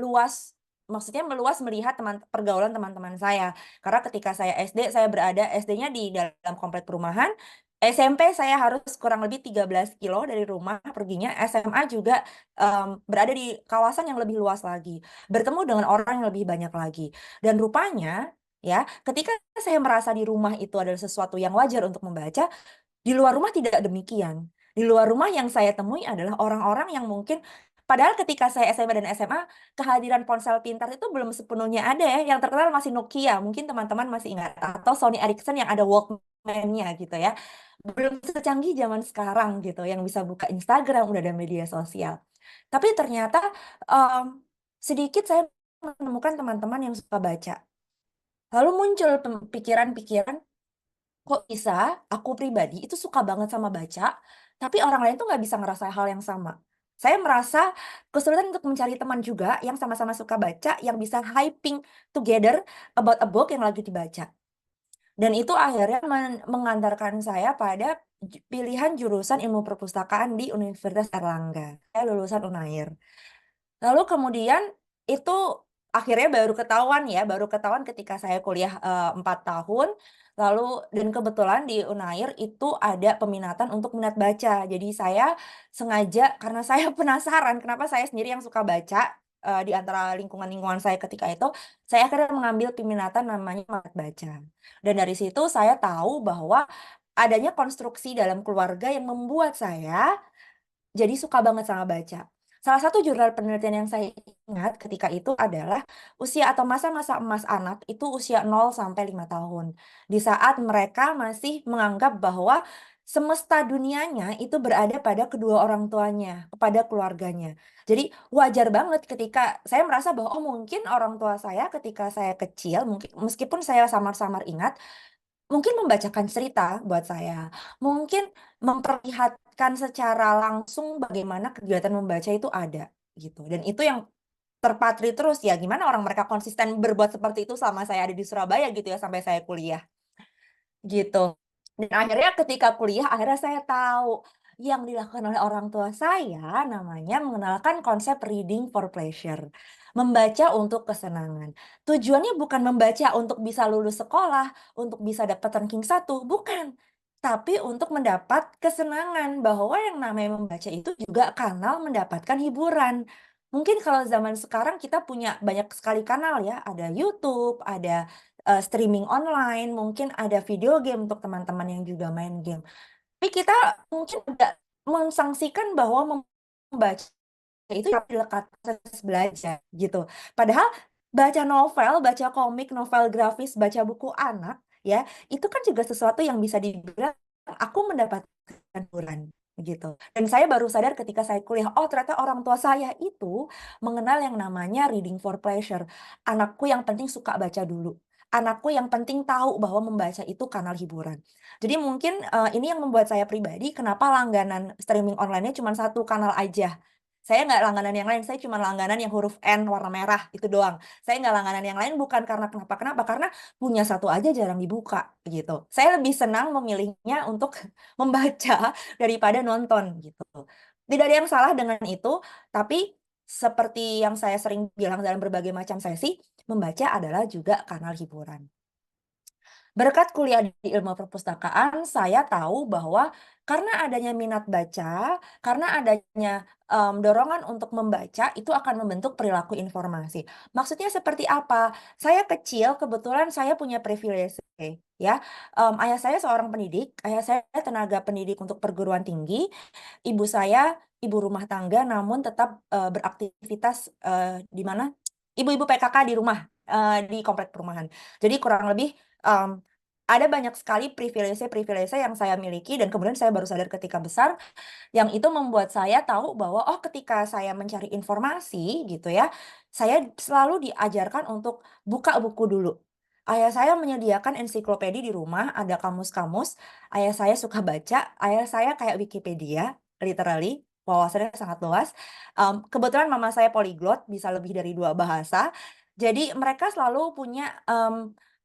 luas, maksudnya meluas melihat pergaulan teman-teman saya. Karena ketika saya SD, saya berada SD-nya di dalam komplek perumahan, SMP saya harus kurang lebih 13 kilo dari rumah perginya, SMA juga berada di kawasan yang lebih luas lagi, bertemu dengan orang yang lebih banyak lagi. Dan rupanya ya, ketika saya merasa di rumah itu adalah sesuatu yang wajar untuk membaca, di luar rumah tidak demikian. Di luar rumah yang saya temui adalah orang-orang yang mungkin padahal ketika saya SMP dan SMA, kehadiran ponsel pintar itu belum sepenuhnya ada ya, yang terkenal masih Nokia, mungkin teman-teman masih ingat, atau Sony Ericsson yang ada Walkman-nya gitu ya. Belum secanggih zaman sekarang gitu, yang bisa buka Instagram, udah ada media sosial. Tapi ternyata sedikit saya menemukan teman-teman yang suka baca. Lalu muncul pikiran-pikiran, kok bisa aku pribadi itu suka banget sama baca, tapi orang lain tuh nggak bisa ngerasa hal yang sama. Saya merasa kesulitan untuk mencari teman juga yang sama-sama suka baca, yang bisa hyping together about a book yang lagi dibaca. Dan itu akhirnya mengantarkan saya pada pilihan jurusan ilmu perpustakaan di Universitas Erlangga. Saya lulusan UNAIR. Lalu kemudian itu akhirnya baru ketahuan ketika saya kuliah 4 tahun, lalu dan kebetulan di UNAIR itu ada peminatan untuk minat baca. Jadi saya sengaja karena saya penasaran kenapa saya sendiri yang suka baca, di antara lingkungan-lingkungan saya ketika itu, saya akhirnya mengambil peminatan namanya minat baca. Dan dari situ saya tahu bahwa adanya konstruksi dalam keluarga yang membuat saya jadi suka banget sama baca. Salah satu jurnal penelitian yang saya ingat ketika itu adalah usia atau masa-masa emas anak itu usia 0 sampai 5 tahun. Di saat mereka masih menganggap bahwa semesta dunianya itu berada pada kedua orang tuanya, kepada keluarganya. Jadi wajar banget ketika saya merasa bahwa oh mungkin orang tua saya ketika saya kecil, mungkin meskipun saya samar-samar ingat, mungkin membacakan cerita buat saya, mungkin memperlihatkan secara langsung bagaimana kegiatan membaca itu ada, gitu. Dan itu yang terpatri terus ya, gimana orang mereka konsisten berbuat seperti itu selama saya ada di Surabaya gitu ya, sampai saya kuliah, gitu. Dan akhirnya ketika kuliah, akhirnya saya tahu yang dilakukan oleh orang tua saya namanya mengenalkan konsep reading for pleasure. Membaca untuk kesenangan. Tujuannya bukan membaca untuk bisa lulus sekolah, untuk bisa dapat ranking 1, bukan. Tapi untuk mendapat kesenangan bahwa yang namanya membaca itu juga kanal mendapatkan hiburan. Mungkin kalau zaman sekarang kita punya banyak sekali kanal ya, ada YouTube, ada streaming online, mungkin ada video game untuk teman-teman yang juga main game. Tapi kita mungkin tidak mensangsikan bahwa membaca itu adalah proses belajar gitu. Padahal baca novel, baca komik, novel grafis, baca buku anak, ya, itu kan juga sesuatu yang bisa dibilang aku mendapatkan hiburan gitu. Dan saya baru sadar ketika saya kuliah, oh ternyata orang tua saya itu mengenal yang namanya reading for pleasure. Anakku yang penting suka baca dulu. Anakku yang penting tahu bahwa membaca itu kanal hiburan. Jadi mungkin ini yang membuat saya pribadi, kenapa langganan streaming online-nya cuma satu kanal aja. Saya nggak langganan yang lain, saya cuma langganan yang huruf N warna merah, itu doang. Saya nggak langganan yang lain bukan karena kenapa-kenapa, karena punya satu aja jarang dibuka, gitu. Saya lebih senang memilihnya untuk membaca daripada nonton, gitu. Tidak ada yang salah dengan itu, tapi seperti yang saya sering bilang dalam berbagai macam sesi, membaca adalah juga kanal hiburan. Berkat kuliah di ilmu perpustakaan, saya tahu bahwa karena adanya minat baca, karena adanya dorongan untuk membaca, itu akan membentuk perilaku informasi. Maksudnya seperti apa? Saya kecil, kebetulan saya punya privilege, ya. Ayah saya seorang pendidik, ayah saya tenaga pendidik untuk perguruan tinggi, ibu saya ibu rumah tangga, namun tetap beraktivitas di mana? Ibu-ibu PKK di rumah, di komplek perumahan. Jadi kurang lebih ada banyak sekali privilege-privilege yang saya miliki dan kemudian saya baru sadar ketika besar, yang itu membuat saya tahu bahwa, oh ketika saya mencari informasi gitu ya, saya selalu diajarkan untuk buka buku dulu. Ayah saya menyediakan ensiklopedia di rumah, ada kamus-kamus, ayah saya suka baca, ayah saya kayak Wikipedia, literally, wawasannya sangat luas. Kebetulan mama saya polyglot, bisa lebih dari 2 bahasa, jadi mereka selalu punya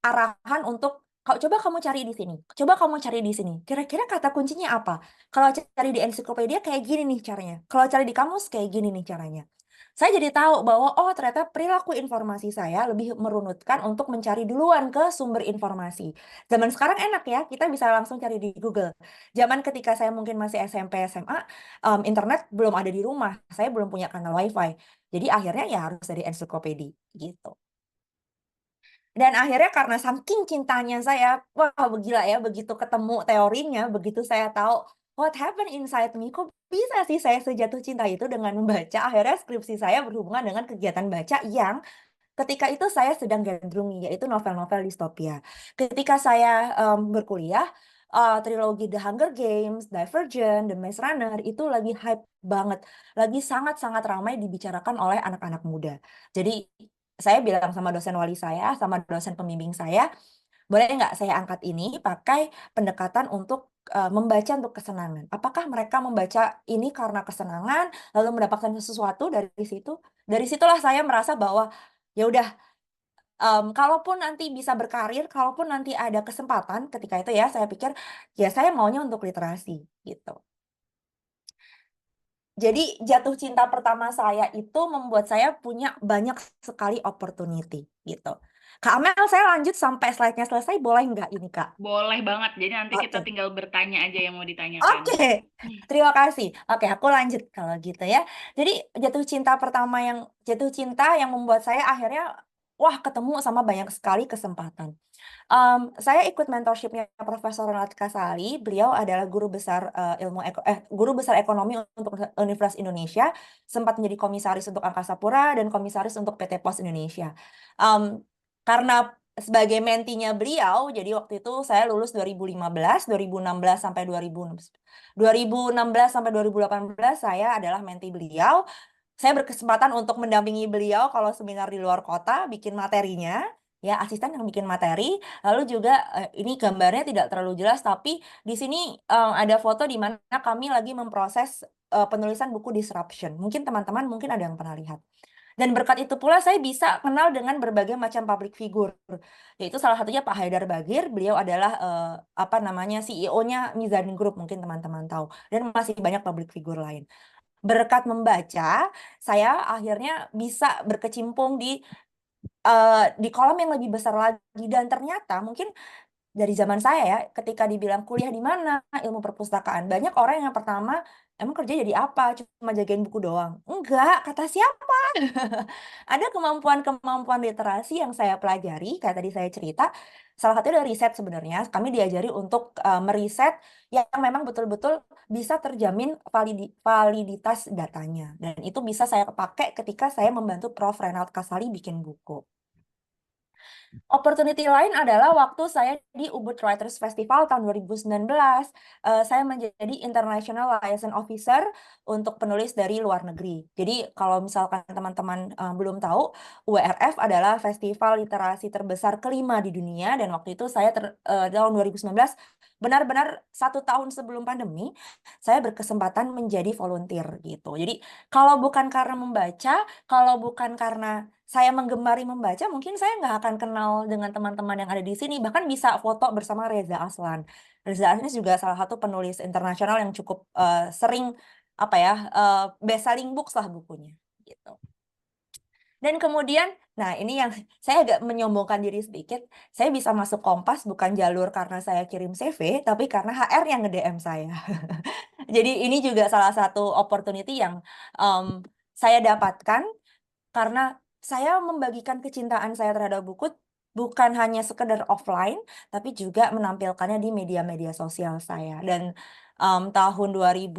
arahan untuk, Coba kamu cari di sini, coba kamu cari di sini, kira-kira kata kuncinya apa? Kalau cari di ensiklopedia kayak gini nih caranya, kalau cari di kamus kayak gini nih caranya. Saya jadi tahu bahwa, oh ternyata perilaku informasi saya lebih merunutkan untuk mencari duluan ke sumber informasi. Zaman sekarang enak ya, kita bisa langsung cari di Google. Zaman ketika saya mungkin masih SMP, SMA, internet belum ada di rumah, saya belum punya kanal WiFi. Jadi akhirnya ya harus dari ensiklopedia, gitu. Dan akhirnya karena saking cintanya saya, wah gila ya, begitu ketemu teorinya, begitu saya tahu what happened inside me, kok bisa sih saya sejatuh cinta itu dengan membaca, akhirnya skripsi saya berhubungan dengan kegiatan baca yang ketika itu saya sedang gandrungi, yaitu novel-novel distopia. Ketika saya berkuliah, trilogi The Hunger Games, Divergent, The Maze Runner, itu lagi hype banget, lagi sangat-sangat ramai dibicarakan oleh anak-anak muda. Jadi saya bilang sama dosen wali saya, sama dosen pembimbing saya, boleh nggak saya angkat ini pakai pendekatan untuk membaca untuk kesenangan. Apakah mereka membaca ini karena kesenangan, lalu mendapatkan sesuatu dari situ? Dari situlah saya merasa bahwa ya udah, kalaupun nanti bisa berkarir, kalaupun nanti ada kesempatan ketika itu ya, saya pikir ya saya maunya untuk literasi gitu. Jadi jatuh cinta pertama saya itu membuat saya punya banyak sekali opportunity gitu. Kak Amel, saya lanjut sampai slide-nya selesai, boleh nggak ini Kak? Boleh banget. Jadi nanti kita Oke. tinggal bertanya aja yang mau ditanyakan. Oke, terima kasih. Oke, aku lanjut kalau gitu ya. Jadi jatuh cinta yang membuat saya akhirnya wah ketemu sama banyak sekali kesempatan. Saya ikut mentorship-nya Profesor Renat Kasali. Beliau adalah guru besar ekonomi untuk Universitas Indonesia, sempat menjadi komisaris untuk Angkasa Pura dan komisaris untuk PT Pos Indonesia. Karena sebagai mentinya beliau, jadi waktu itu saya lulus 2015, 2016 sampai 2016 sampai 2018 saya adalah menti beliau. Saya berkesempatan untuk mendampingi beliau kalau seminar di luar kota, bikin materinya, ya asisten yang bikin materi. Lalu juga ini gambarnya tidak terlalu jelas, tapi di sini ada foto di mana kami lagi memproses penulisan buku Disruption. Mungkin teman-teman mungkin ada yang pernah lihat. Dan berkat itu pula saya bisa kenal dengan berbagai macam public figure. Yaitu salah satunya Pak Haidar Bagir, beliau adalah CEO-nya Mizan Group, mungkin teman-teman tahu. Dan masih banyak public figure lain. Berkat membaca, saya akhirnya bisa berkecimpung di kolam yang lebih besar lagi. Dan ternyata mungkin dari zaman saya ya, ketika dibilang kuliah di mana, ilmu perpustakaan, banyak orang yang pertama emang kerja jadi apa? Cuma jagain buku doang? Enggak, kata siapa? Ada kemampuan-kemampuan literasi yang saya pelajari, kayak tadi saya cerita, salah satunya dari riset sebenarnya. Kami diajari untuk meriset yang memang betul-betul bisa terjamin validitas datanya. Dan itu bisa saya pakai ketika saya membantu Prof. Renald Kasali bikin buku. Opportunity lain adalah waktu saya di Ubud Writers Festival tahun 2019. Saya menjadi International Liaison Officer untuk penulis dari luar negeri. Jadi kalau misalkan teman-teman belum tahu, UWRF adalah festival literasi terbesar kelima di dunia, dan waktu itu saya tahun 2019, benar-benar 1 tahun sebelum pandemi, saya berkesempatan menjadi volunteer gitu. Jadi kalau bukan karena membaca, kalau bukan karena saya menggemari membaca, mungkin saya nggak akan kenal dengan teman-teman yang ada di sini. Bahkan bisa foto bersama Reza Aslan. Reza Aslan juga salah satu penulis internasional yang cukup sering best selling books lah bukunya gitu. Dan kemudian, nah ini yang saya agak menyombongkan diri sedikit, saya bisa masuk Kompas bukan jalur karena saya kirim CV, tapi karena HR yang nge-DM saya. Jadi ini juga salah satu opportunity yang saya dapatkan karena saya membagikan kecintaan saya terhadap buku bukan hanya sekedar offline, tapi juga menampilkannya di media-media sosial saya. Dan tahun 2000,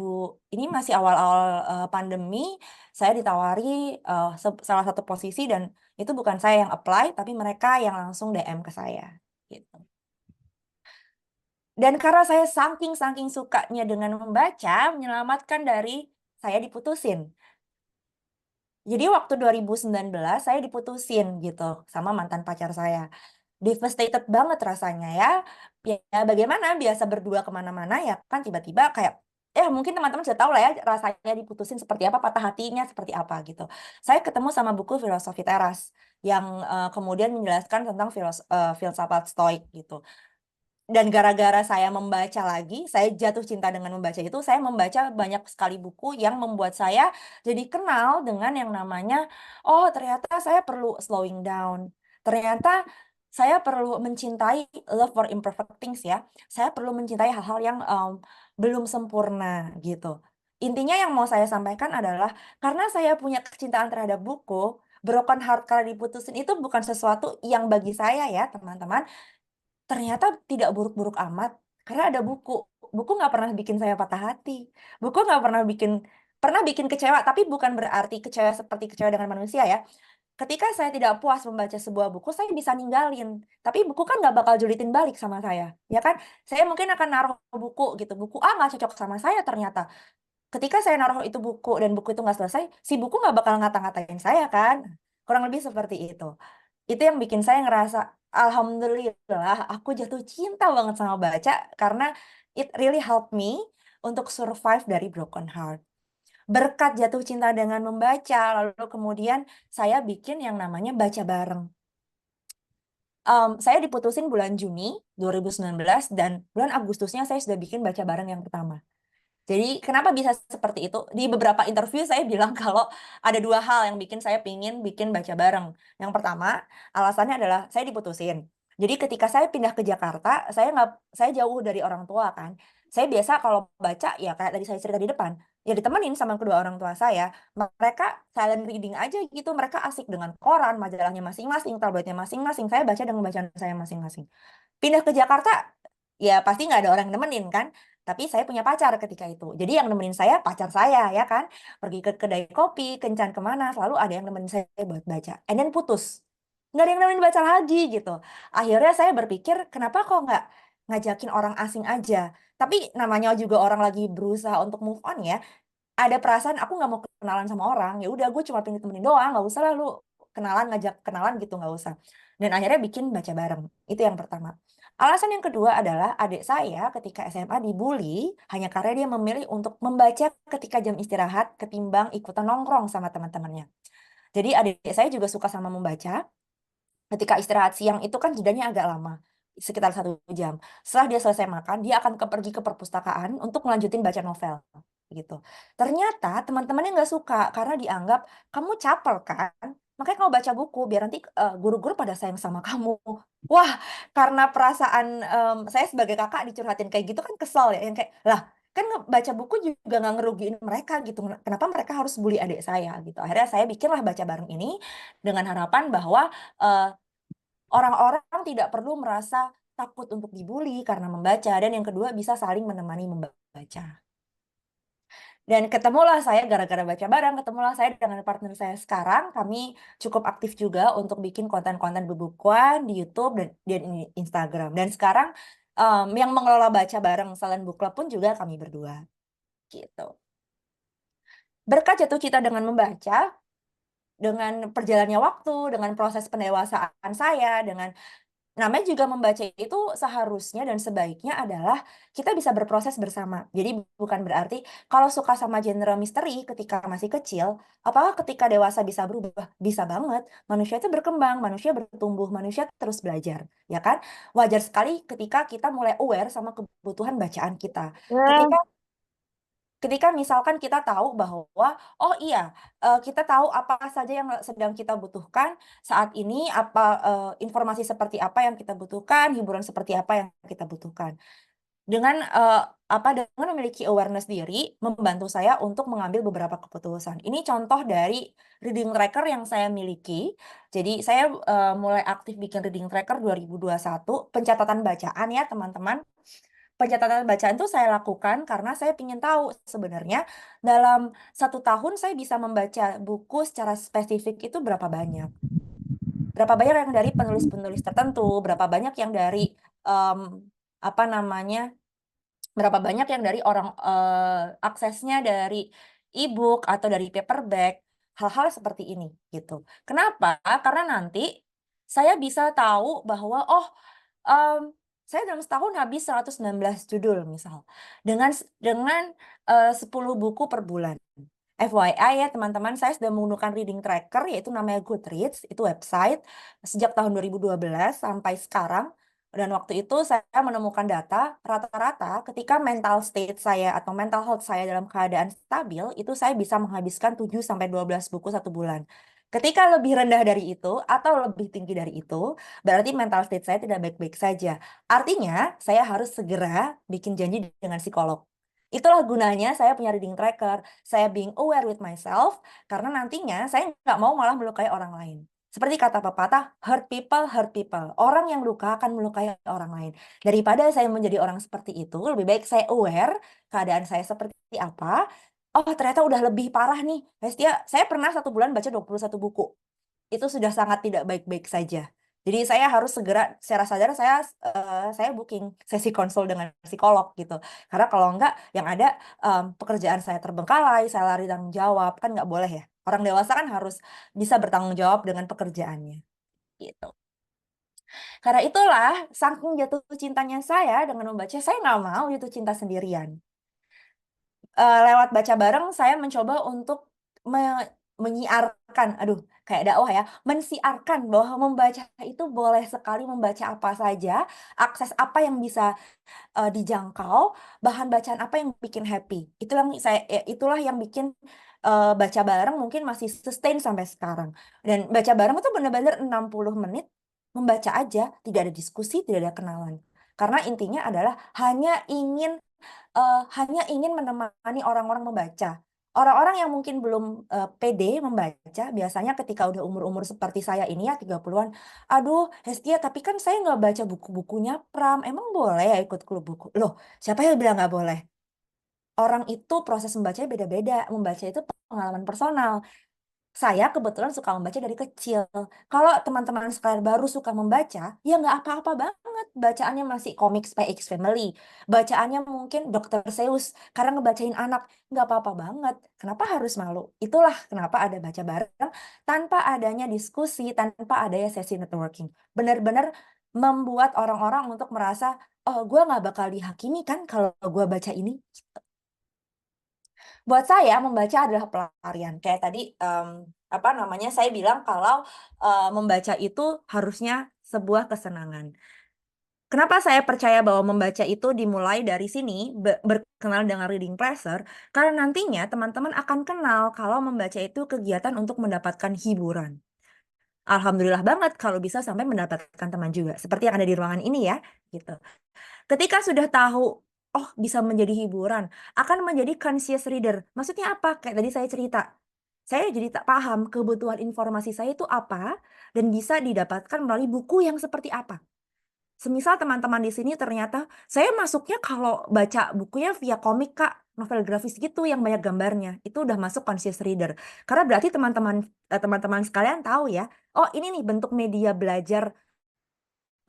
ini masih awal-awal pandemi, saya ditawari salah satu posisi, dan itu bukan saya yang apply, tapi mereka yang langsung DM ke saya. Gitu. Dan karena saya saking sukanya dengan membaca, menyelamatkan dari saya diputusin. Jadi waktu 2019 saya diputusin gitu sama mantan pacar saya. Devastated banget rasanya ya. Ya bagaimana, biasa berdua kemana-mana ya kan, tiba-tiba kayak mungkin teman-teman sudah tahu lah ya rasanya diputusin seperti apa, patah hatinya seperti apa gitu. Saya ketemu sama buku Filosofi Teras yang kemudian menjelaskan tentang filsafat Stoik gitu. Dan gara-gara saya membaca lagi, saya jatuh cinta dengan membaca itu, saya membaca banyak sekali buku yang membuat saya jadi kenal dengan yang namanya, oh ternyata saya perlu slowing down. Ternyata saya perlu mencintai love for imperfect things ya. Saya perlu mencintai hal-hal yang belum sempurna gitu. Intinya yang mau saya sampaikan adalah, karena saya punya kecintaan terhadap buku, broken heart karena diputusin itu bukan sesuatu yang bagi saya ya teman-teman, ternyata tidak buruk-buruk amat, karena ada buku. Buku nggak pernah bikin saya patah hati. Buku nggak pernah bikin kecewa, tapi bukan berarti kecewa seperti kecewa dengan manusia ya. Ketika saya tidak puas membaca sebuah buku, saya bisa ninggalin. Tapi buku kan nggak bakal julitin balik sama saya, ya kan? Saya mungkin akan naruh buku gitu. Buku A nggak cocok sama saya ternyata. Ketika saya naruh itu buku dan buku itu nggak selesai, si buku nggak bakal ngata-ngatain saya kan? Kurang lebih seperti itu. Itu yang bikin saya ngerasa, alhamdulillah aku jatuh cinta banget sama baca, karena it really helped me untuk survive dari broken heart. Berkat jatuh cinta dengan membaca, lalu kemudian saya bikin yang namanya baca bareng. Saya diputusin bulan Juni 2019, dan bulan Agustusnya saya sudah bikin baca bareng yang pertama. Jadi kenapa bisa seperti itu? Di beberapa interview saya bilang kalau ada 2 hal yang bikin saya pingin bikin baca bareng. Yang pertama, alasannya adalah saya diputusin. Jadi ketika saya pindah ke Jakarta, saya jauh dari orang tua kan. Saya biasa kalau baca ya kayak tadi saya cerita di depan, ya ditemenin sama kedua orang tua saya. Mereka silent reading aja gitu, mereka asik dengan koran, majalahnya masing-masing, tabloidnya masing-masing. Saya baca dengan bacaan saya masing-masing. Pindah ke Jakarta, ya pasti nggak ada orang yang nemenin kan. Tapi saya punya pacar ketika itu. Jadi yang nemenin saya pacar saya ya kan. Pergi ke kedai kopi, kencan kemana, selalu ada yang nemenin saya buat baca. And then putus. Nggak ada yang nemenin baca lagi gitu. Akhirnya saya berpikir, kenapa kok nggak ngajakin orang asing aja. Tapi namanya juga orang lagi berusaha untuk move on ya. Ada perasaan aku nggak mau kenalan sama orang. Ya udah, gue cuma pengen temenin doang. Nggak usah lah lu ngajak kenalan gitu, nggak usah. Dan akhirnya bikin baca bareng. Itu yang pertama. Alasan yang kedua adalah adik saya ketika SMA dibully hanya karena dia memilih untuk membaca ketika jam istirahat ketimbang ikutan nongkrong sama teman-temannya. Jadi adik saya juga suka sama membaca. Ketika istirahat siang itu kan jedanya agak lama, sekitar 1 jam. Setelah dia selesai makan, dia akan pergi ke perpustakaan untuk melanjutin baca novel. Gitu. Ternyata teman-temannya nggak suka karena dianggap kamu caper kan, makanya kamu baca buku biar nanti guru-guru pada sayang sama kamu. Wah, karena perasaan saya sebagai kakak dicurhatin kayak gitu kan kesel ya, yang kayak lah kan baca buku juga nggak ngerugiin mereka gitu. Kenapa mereka harus bully adik saya gitu. Akhirnya saya bikinlah baca bareng ini dengan harapan bahwa orang-orang tidak perlu merasa takut untuk dibully karena membaca, dan yang kedua bisa saling menemani membaca. Dan ketemulah saya gara-gara baca bareng, ketemulah saya dengan partner saya sekarang. Kami cukup aktif juga untuk bikin konten-konten bukuan di YouTube dan Instagram. Dan sekarang yang mengelola baca bareng Silent Book Club pun juga kami berdua. Gitu. Berkat jatuh cinta dengan membaca, dengan perjalannya waktu, dengan proses pendewasaan saya, dengan namanya juga membaca itu seharusnya dan sebaiknya adalah kita bisa berproses bersama. Jadi bukan berarti kalau suka sama genre misteri ketika masih kecil, apakah ketika dewasa bisa berubah? Bisa banget. Manusia itu berkembang, manusia bertumbuh, manusia terus belajar, ya kan? Wajar sekali ketika kita mulai aware sama kebutuhan bacaan kita. Ketika misalkan kita tahu bahwa, oh iya, kita tahu apa saja yang sedang kita butuhkan saat ini, informasi seperti apa yang kita butuhkan, hiburan seperti apa yang kita butuhkan. Dengan memiliki awareness diri, membantu saya untuk mengambil beberapa keputusan. Ini contoh dari reading tracker yang saya miliki. Jadi saya mulai aktif bikin reading tracker 2021, pencatatan bacaan ya teman-teman. Pencatatan bacaan itu saya lakukan karena saya ingin tahu sebenarnya dalam 1 tahun saya bisa membaca buku secara spesifik itu berapa banyak. Berapa banyak yang dari penulis-penulis tertentu, berapa banyak yang dari berapa banyak yang dari orang aksesnya dari e-book atau dari paperback, hal-hal seperti ini gitu. Kenapa? Karena nanti saya bisa tahu bahwa saya dalam setahun habis 119 judul misal. Dengan 10 buku per bulan. FYI ya teman-teman, saya sudah menggunakan reading tracker yaitu namanya Goodreads, itu website sejak tahun 2012 sampai sekarang. Dan waktu itu saya menemukan data rata-rata ketika mental state saya atau mental health saya dalam keadaan stabil, itu saya bisa menghabiskan 7 sampai 12 buku 1 bulan. Ketika lebih rendah dari itu atau lebih tinggi dari itu, berarti mental state saya tidak baik-baik saja. Artinya, saya harus segera bikin janji dengan psikolog. Itulah gunanya saya punya reading tracker. Saya being aware with myself, karena nantinya saya nggak mau malah melukai orang lain. Seperti kata pepatah, hurt people, hurt people. Orang yang luka akan melukai orang lain. Daripada saya menjadi orang seperti itu, lebih baik saya aware keadaan saya seperti apa. Oh, ternyata udah lebih parah nih. Hestia, saya pernah 1 bulan baca 21 buku. Itu sudah sangat tidak baik-baik saja. Jadi saya harus segera secara sadar saya booking sesi konsul dengan psikolog gitu. Karena kalau enggak yang ada pekerjaan saya terbengkalai, saya lari tanggung jawab, kan nggak boleh ya. Orang dewasa kan harus bisa bertanggung jawab dengan pekerjaannya gitu. Karena itulah saking jatuh cintanya saya dengan membaca, saya nggak mau jatuh cinta sendirian. Lewat baca bareng saya mencoba untuk menyiarkan, kayak dakwah ya, mensiarkan bahwa membaca itu boleh sekali membaca apa saja, akses apa yang bisa dijangkau, bahan bacaan apa yang bikin happy. Itulah yang bikin baca bareng mungkin masih sustain sampai sekarang. Dan baca bareng itu benar-benar 60 menit membaca aja, tidak ada diskusi, tidak ada kenalan. Karena intinya adalah hanya ingin menemani orang-orang membaca. Orang-orang yang mungkin belum pede membaca, biasanya ketika udah umur-umur seperti saya ini ya 30-an, aduh Hestia, tapi kan saya nggak baca buku-bukunya Pram, emang boleh ya ikut klub buku? Loh, siapa yang bilang nggak boleh? Orang itu proses membacanya beda-beda, membaca itu pengalaman personal. Saya kebetulan suka membaca dari kecil. Kalau teman-teman sekalian baru suka membaca, ya nggak apa-apa banget. Bacaannya masih komik Spy X Family. Bacaannya mungkin Dr. Seuss. Karena ngebacain anak, nggak apa-apa banget. Kenapa harus malu? Itulah kenapa ada baca bareng, tanpa adanya diskusi, tanpa adanya sesi networking. Benar-benar membuat orang-orang untuk merasa, oh gue nggak bakal dihakimi kan kalau gue baca ini. Buat saya membaca adalah pelarian. Kayak tadi saya bilang kalau membaca itu harusnya sebuah kesenangan. Kenapa saya percaya bahwa membaca itu dimulai dari sini, berkenal dengan reading pleasure, karena nantinya teman-teman akan kenal kalau membaca itu kegiatan untuk mendapatkan hiburan. Alhamdulillah banget kalau bisa sampai mendapatkan teman juga, seperti yang ada di ruangan ini ya, gitu. Ketika sudah tahu oh bisa menjadi hiburan, akan menjadi conscious reader. Maksudnya apa? Kayak tadi saya cerita, saya jadi tak paham kebutuhan informasi saya itu apa dan bisa didapatkan melalui buku yang seperti apa. Semisal teman-teman di sini ternyata saya masuknya kalau baca bukunya via komik Kak, novel grafis gitu yang banyak gambarnya. Itu udah masuk conscious reader. Karena berarti teman-teman sekalian tahu ya, oh ini nih bentuk media belajar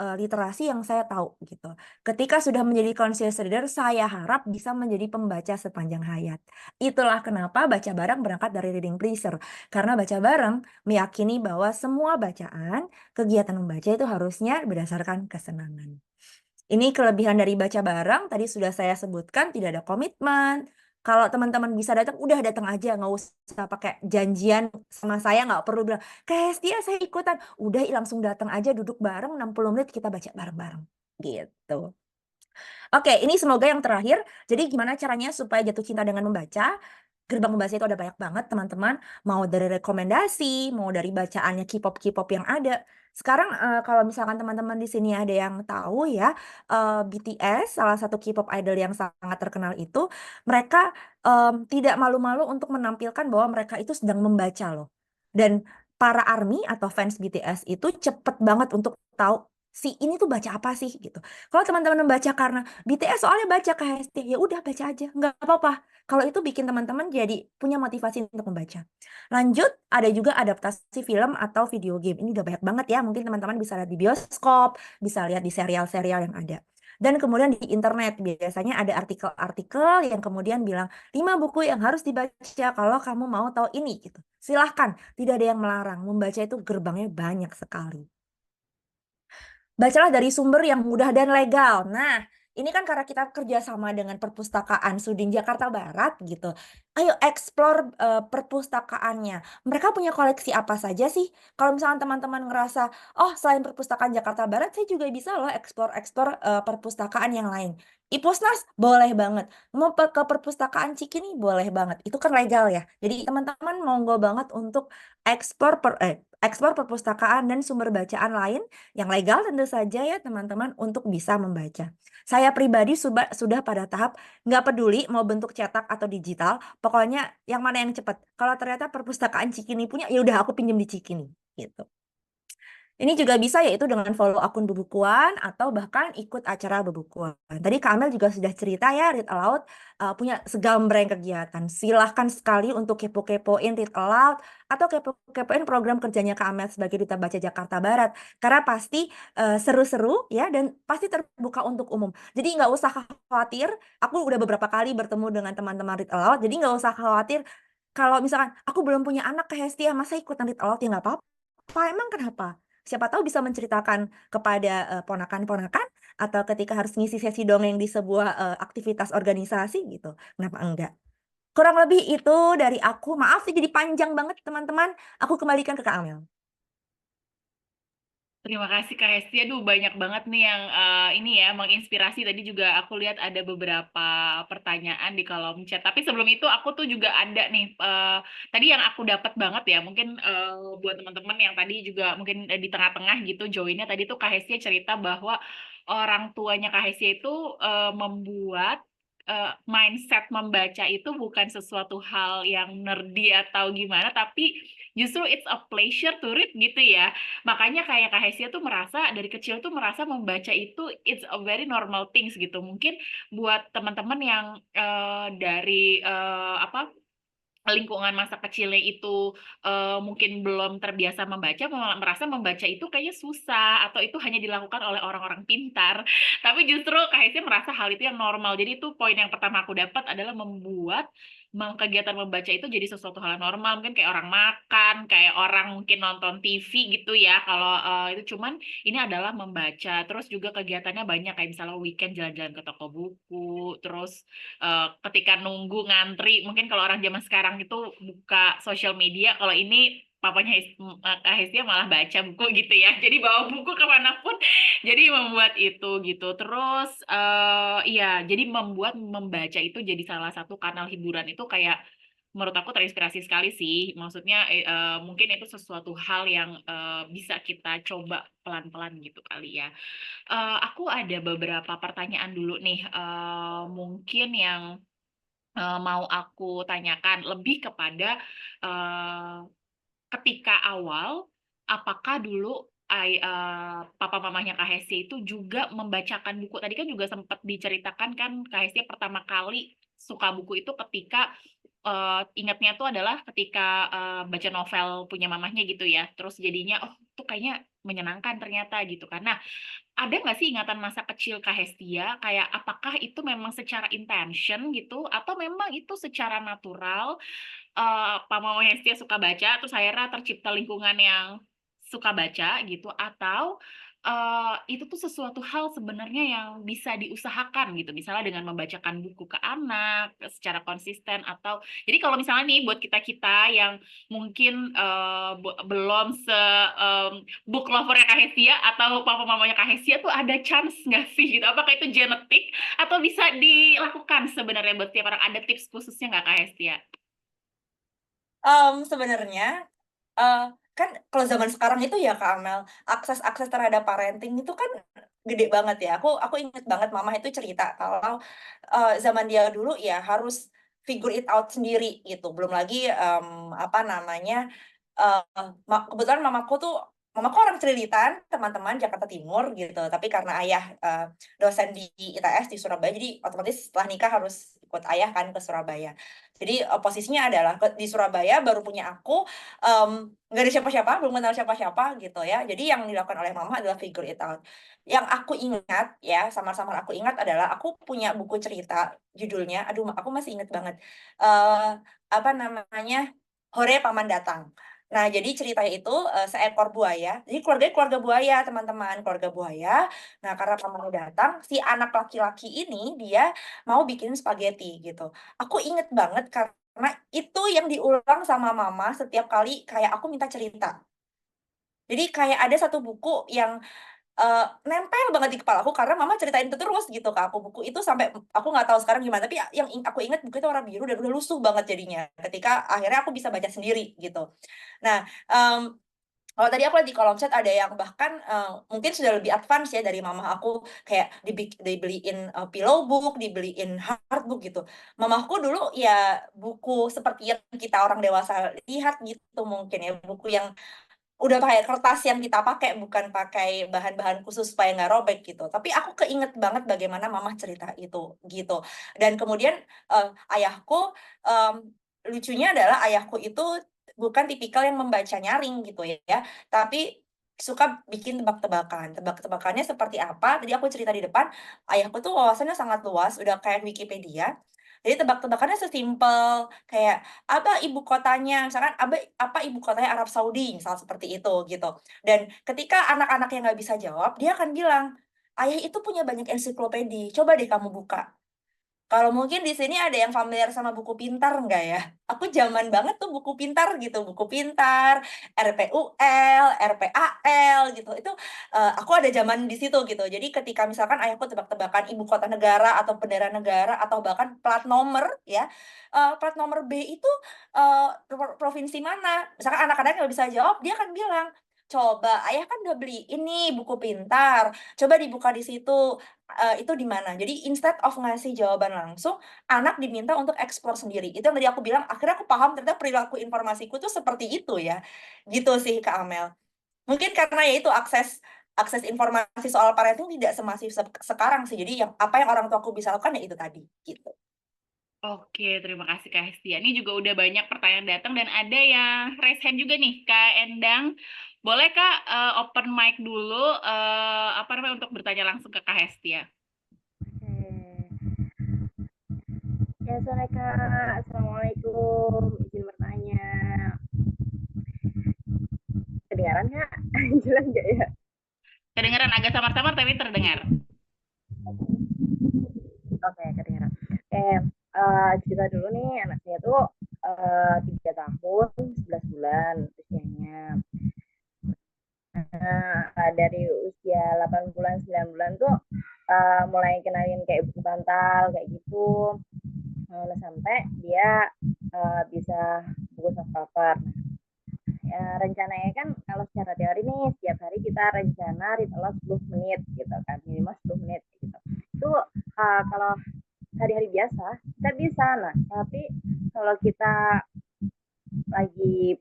literasi yang saya tahu gitu. Ketika sudah menjadi conscious reader, saya harap bisa menjadi pembaca sepanjang hayat. Itulah kenapa baca bareng berangkat dari reading pleasure. Karena baca bareng meyakini bahwa semua bacaan, kegiatan membaca itu harusnya berdasarkan kesenangan. Ini kelebihan dari baca bareng, tadi sudah saya sebutkan tidak ada komitmen. Kalau teman-teman bisa datang, udah datang aja, nggak usah pakai janjian sama saya, nggak perlu bilang, kayak Hestia saya ikutan. Udah langsung datang aja, duduk bareng 60 menit kita baca bareng-bareng. Gitu. Oke, ini semoga yang terakhir. Jadi gimana caranya supaya jatuh cinta dengan membaca? Gerbang membaca itu ada banyak banget teman-teman. Mau dari rekomendasi, mau dari bacaannya K-pop yang ada. Sekarang kalau misalkan teman-teman di sini ada yang tahu ya, BTS salah satu K-pop idol yang sangat terkenal itu, mereka tidak malu-malu untuk menampilkan bahwa mereka itu sedang membaca loh. Dan para ARMY atau fans BTS itu cepet banget untuk tahu si ini tuh baca apa sih gitu. Kalau teman-teman membaca karena BTS soalnya baca ke HST, ya udah baca aja, nggak apa-apa. Kalau itu bikin teman-teman jadi punya motivasi untuk membaca. Lanjut, ada juga adaptasi film atau video game. Ini udah banyak banget ya, mungkin teman-teman bisa lihat di bioskop, bisa lihat di serial-serial yang ada. Dan kemudian di internet, biasanya ada artikel-artikel yang kemudian bilang, 5 buku yang harus dibaca kalau kamu mau tahu ini gitu. Silahkan, tidak ada yang melarang. Membaca itu gerbangnya banyak sekali. Bacalah dari sumber yang mudah dan legal. Nah, ini kan karena kita kerjasama dengan Perpustakaan Sudin Jakarta Barat gitu. Ayo explore perpustakaannya. Mereka punya koleksi apa saja sih? Kalau misalkan teman-teman ngerasa, oh selain Perpustakaan Jakarta Barat, saya juga bisa loh explore perpustakaan yang lain. Ipusnas boleh banget. Mau ke perpustakaan Cikini boleh banget. Itu kan legal ya. Jadi teman-teman monggo banget untuk explore perpustakaan dan sumber bacaan lain yang legal tentu saja ya teman-teman untuk bisa membaca. Saya pribadi sudah pada tahap nggak peduli mau bentuk cetak atau digital, pokoknya yang mana yang cepat. Kalau ternyata perpustakaan Cikini punya, ya udah aku pinjam di Cikini gitu. Ini juga bisa yaitu dengan follow akun Bebukuan atau bahkan ikut acara Bebukuan. Tadi Kak Amel juga sudah cerita ya Read Aloud punya segambreng kegiatan. Silahkan sekali untuk kepo-kepoin Read Aloud atau kepo-kepoin program kerjanya Kak Amel sebagai Duta Baca Jakarta Barat. Karena pasti seru-seru ya dan pasti terbuka untuk umum. Jadi nggak usah khawatir, aku udah beberapa kali bertemu dengan teman-teman Read Aloud, jadi nggak usah khawatir kalau misalkan aku belum punya anak ke Hestia, masa ikutan Read Aloud ya nggak apa-apa. Emang kenapa? Siapa tahu bisa menceritakan kepada ponakan-ponakan atau ketika harus ngisi sesi dongeng di sebuah aktivitas organisasi gitu. Kenapa enggak? Kurang lebih itu dari aku. Maaf sih jadi panjang banget teman-teman. Aku kembalikan ke Kak Amel. Terima kasih Kak Hesti. Aduh banyak banget nih yang ini ya menginspirasi. Tadi juga aku lihat ada beberapa pertanyaan di kolom chat. Tapi sebelum itu aku tuh juga ada nih tadi yang aku dapat banget ya. Mungkin buat teman-teman yang tadi juga mungkin di tengah-tengah gitu joinnya tadi tuh Kak Hesti cerita bahwa orang tuanya Kak Hesti itu membuat mindset membaca itu bukan sesuatu hal yang nerdy atau gimana, tapi justru it's a pleasure to read gitu ya. Makanya kayak Kak Hesia tuh merasa dari kecil tuh merasa membaca itu it's a very normal things gitu. Mungkin buat teman-teman yang dari apa lingkungan masa kecilnya itu mungkin belum terbiasa membaca, merasa membaca itu kayaknya susah atau itu hanya dilakukan oleh orang-orang pintar. Tapi justru Kak Hesia merasa hal itu yang normal. Jadi itu poin yang pertama aku dapat adalah membuat kegiatan membaca itu jadi sesuatu hal yang normal. Mungkin kayak orang makan, kayak orang mungkin nonton TV gitu ya. Kalau itu cuman ini adalah membaca. Terus juga kegiatannya banyak kayak misalnya weekend jalan-jalan ke toko buku, terus ketika nunggu ngantri, mungkin kalau orang zaman sekarang itu buka sosial media, kalau ini papanya Kak Hestia malah baca buku gitu ya, jadi bawa buku kemanapun, jadi membuat itu gitu. Terus iya, jadi membuat membaca itu jadi salah satu kanal hiburan itu kayak menurut aku terinspirasi sekali sih. Maksudnya mungkin itu sesuatu hal yang bisa kita coba pelan-pelan gitu kali ya. Aku ada beberapa pertanyaan dulu nih, mungkin yang mau aku tanyakan lebih kepada eh, ketika awal, apakah dulu papa mamahnya Kak Hesti itu juga membacakan buku? Tadi kan juga sempat diceritakan kan Kak Hesti pertama kali suka buku itu ketika ingatnya tuh adalah ketika baca novel punya mamahnya gitu ya. Terus jadinya oh tuh kayaknya menyenangkan ternyata gitu kan. Nah, ada nggak sih ingatan masa kecil Kak Hestia, kayak apakah itu memang secara intention gitu, atau memang itu secara natural, Pak Mama Hestia suka baca, terus akhirnya tercipta lingkungan yang suka baca gitu, atau itu tuh sesuatu hal sebenarnya yang bisa diusahakan gitu, misalnya dengan membacakan buku ke anak secara konsisten, atau jadi kalau misalnya nih buat kita-kita yang mungkin belum book lover-nya Kak Hesia atau papa mamanya Kak Hesia tuh ada chance nggak sih gitu? Apakah itu genetik atau bisa dilakukan sebenarnya buat tiap orang? Ada tips khususnya nggak Kak Hesia? Sebenarnya kan kalau zaman sekarang itu ya Kak Amel, akses terhadap parenting itu kan gede banget ya. Aku inget banget mama itu cerita kalau zaman dia dulu ya harus figure it out sendiri gitu. Belum lagi apa namanya kebetulan mamaku orang Celilitan, teman-teman Jakarta Timur gitu. Tapi karena ayah dosen di ITS di Surabaya, jadi otomatis setelah nikah harus ikut ayah kan ke Surabaya. Jadi posisinya adalah di Surabaya baru punya aku, nggak ada siapa-siapa, belum kenal siapa-siapa gitu ya. Jadi yang dilakukan oleh mama adalah figure it out. Yang aku ingat ya, samar-samar aku ingat adalah aku punya buku cerita judulnya, aduh aku masih ingat banget. Apa namanya? Hore Paman Datang. Nah, jadi ceritanya itu seekor buaya. Jadi keluarganya keluarga buaya, teman-teman, keluarga buaya. Nah, karena pamannya datang, si anak laki-laki ini dia mau bikin spaghetti gitu. Aku inget banget karena itu yang diulang sama mama setiap kali kayak aku minta cerita. Jadi kayak ada satu buku yang nempel banget di kepala aku karena mama ceritain itu terus gitu ke aku. Buku itu sampai aku nggak tahu sekarang gimana, tapi yang aku ingat buku itu warna biru dan udah lusuh banget jadinya ketika akhirnya aku bisa baca sendiri gitu. Nah, kalau tadi aku lihat di kolom chat ada yang bahkan mungkin sudah lebih advance ya dari mama aku kayak dibeliin pillow book, dibeliin hard book gitu. Mamaku dulu ya buku seperti yang kita orang dewasa lihat gitu mungkin ya, buku yang udah pakai kertas yang kita pakai, bukan pakai bahan-bahan khusus supaya nggak robek gitu. Tapi aku keinget banget bagaimana mama cerita itu gitu. Dan kemudian ayahku, lucunya adalah ayahku itu bukan tipikal yang membaca nyaring gitu ya, tapi suka bikin tebak-tebakan. Tebak-tebakannya seperti apa? Tadi aku cerita di depan, ayahku tuh wawasannya sangat luas, udah kayak Wikipedia. Jadi tebak-tebakannya sesimpel kayak apa ibu kotanya, misalkan apa ibu kotanya Arab Saudi, misal seperti itu, gitu. Dan ketika anak-anak yang nggak bisa jawab, dia akan bilang, "Ayah itu punya banyak ensiklopedi, coba deh kamu buka." Kalau mungkin di sini ada yang familiar sama buku pintar nggak ya? Aku zaman banget tuh buku pintar gitu, buku pintar, RPUL, RPAL gitu. Itu aku ada zaman di situ gitu. Jadi ketika misalkan ayahku tebak-tebakan ibu kota negara atau bendera negara atau bahkan plat nomor ya, plat nomor B itu provinsi mana? Misalkan anak-anak nggak bisa jawab, dia akan bilang, "Coba, ayah kan udah beli ini buku pintar, coba dibuka di situ." Itu di mana. Jadi instead of ngasih jawaban langsung, anak diminta untuk explore sendiri. Itu yang tadi aku bilang, akhirnya aku paham ternyata perilaku informasiku tuh seperti itu ya. Gitu sih Kak Amel. Mungkin karena ya itu akses akses informasi soal parenting tidak semasif sekarang sih. Jadi apa yang orang tuaku bisa lakukan ya itu tadi, gitu. Oke, terima kasih Kak Hestia. Ini juga udah banyak pertanyaan datang dan ada yang raise hand juga nih, Kak Endang. Boleh Kak open mic dulu apa namanya untuk bertanya langsung ke Kak Hestia. Ya, sore Kak. Assalamualaikum. Izin bertanya. Kedengaran nggak? Jelas nggak ya? Kedengaran agak samar-samar tapi terdengar. Oke, kedengaran. Cerita dulu nih, anak saya tuh 3 tahun, 11 bulan usianya. Dari usia 8 bulan, 9 bulan tuh mulai kenalin kayak buku bantal, kayak gitu. Sampai dia bisa buku soft cover. Rencananya kan kalau secara teori nih setiap hari kita rencana read aloud 10 menit gitu kan, minimal 10 menit gitu. Itu kalau hari-hari biasa kita bisa. Nah, tapi kalau kita lagi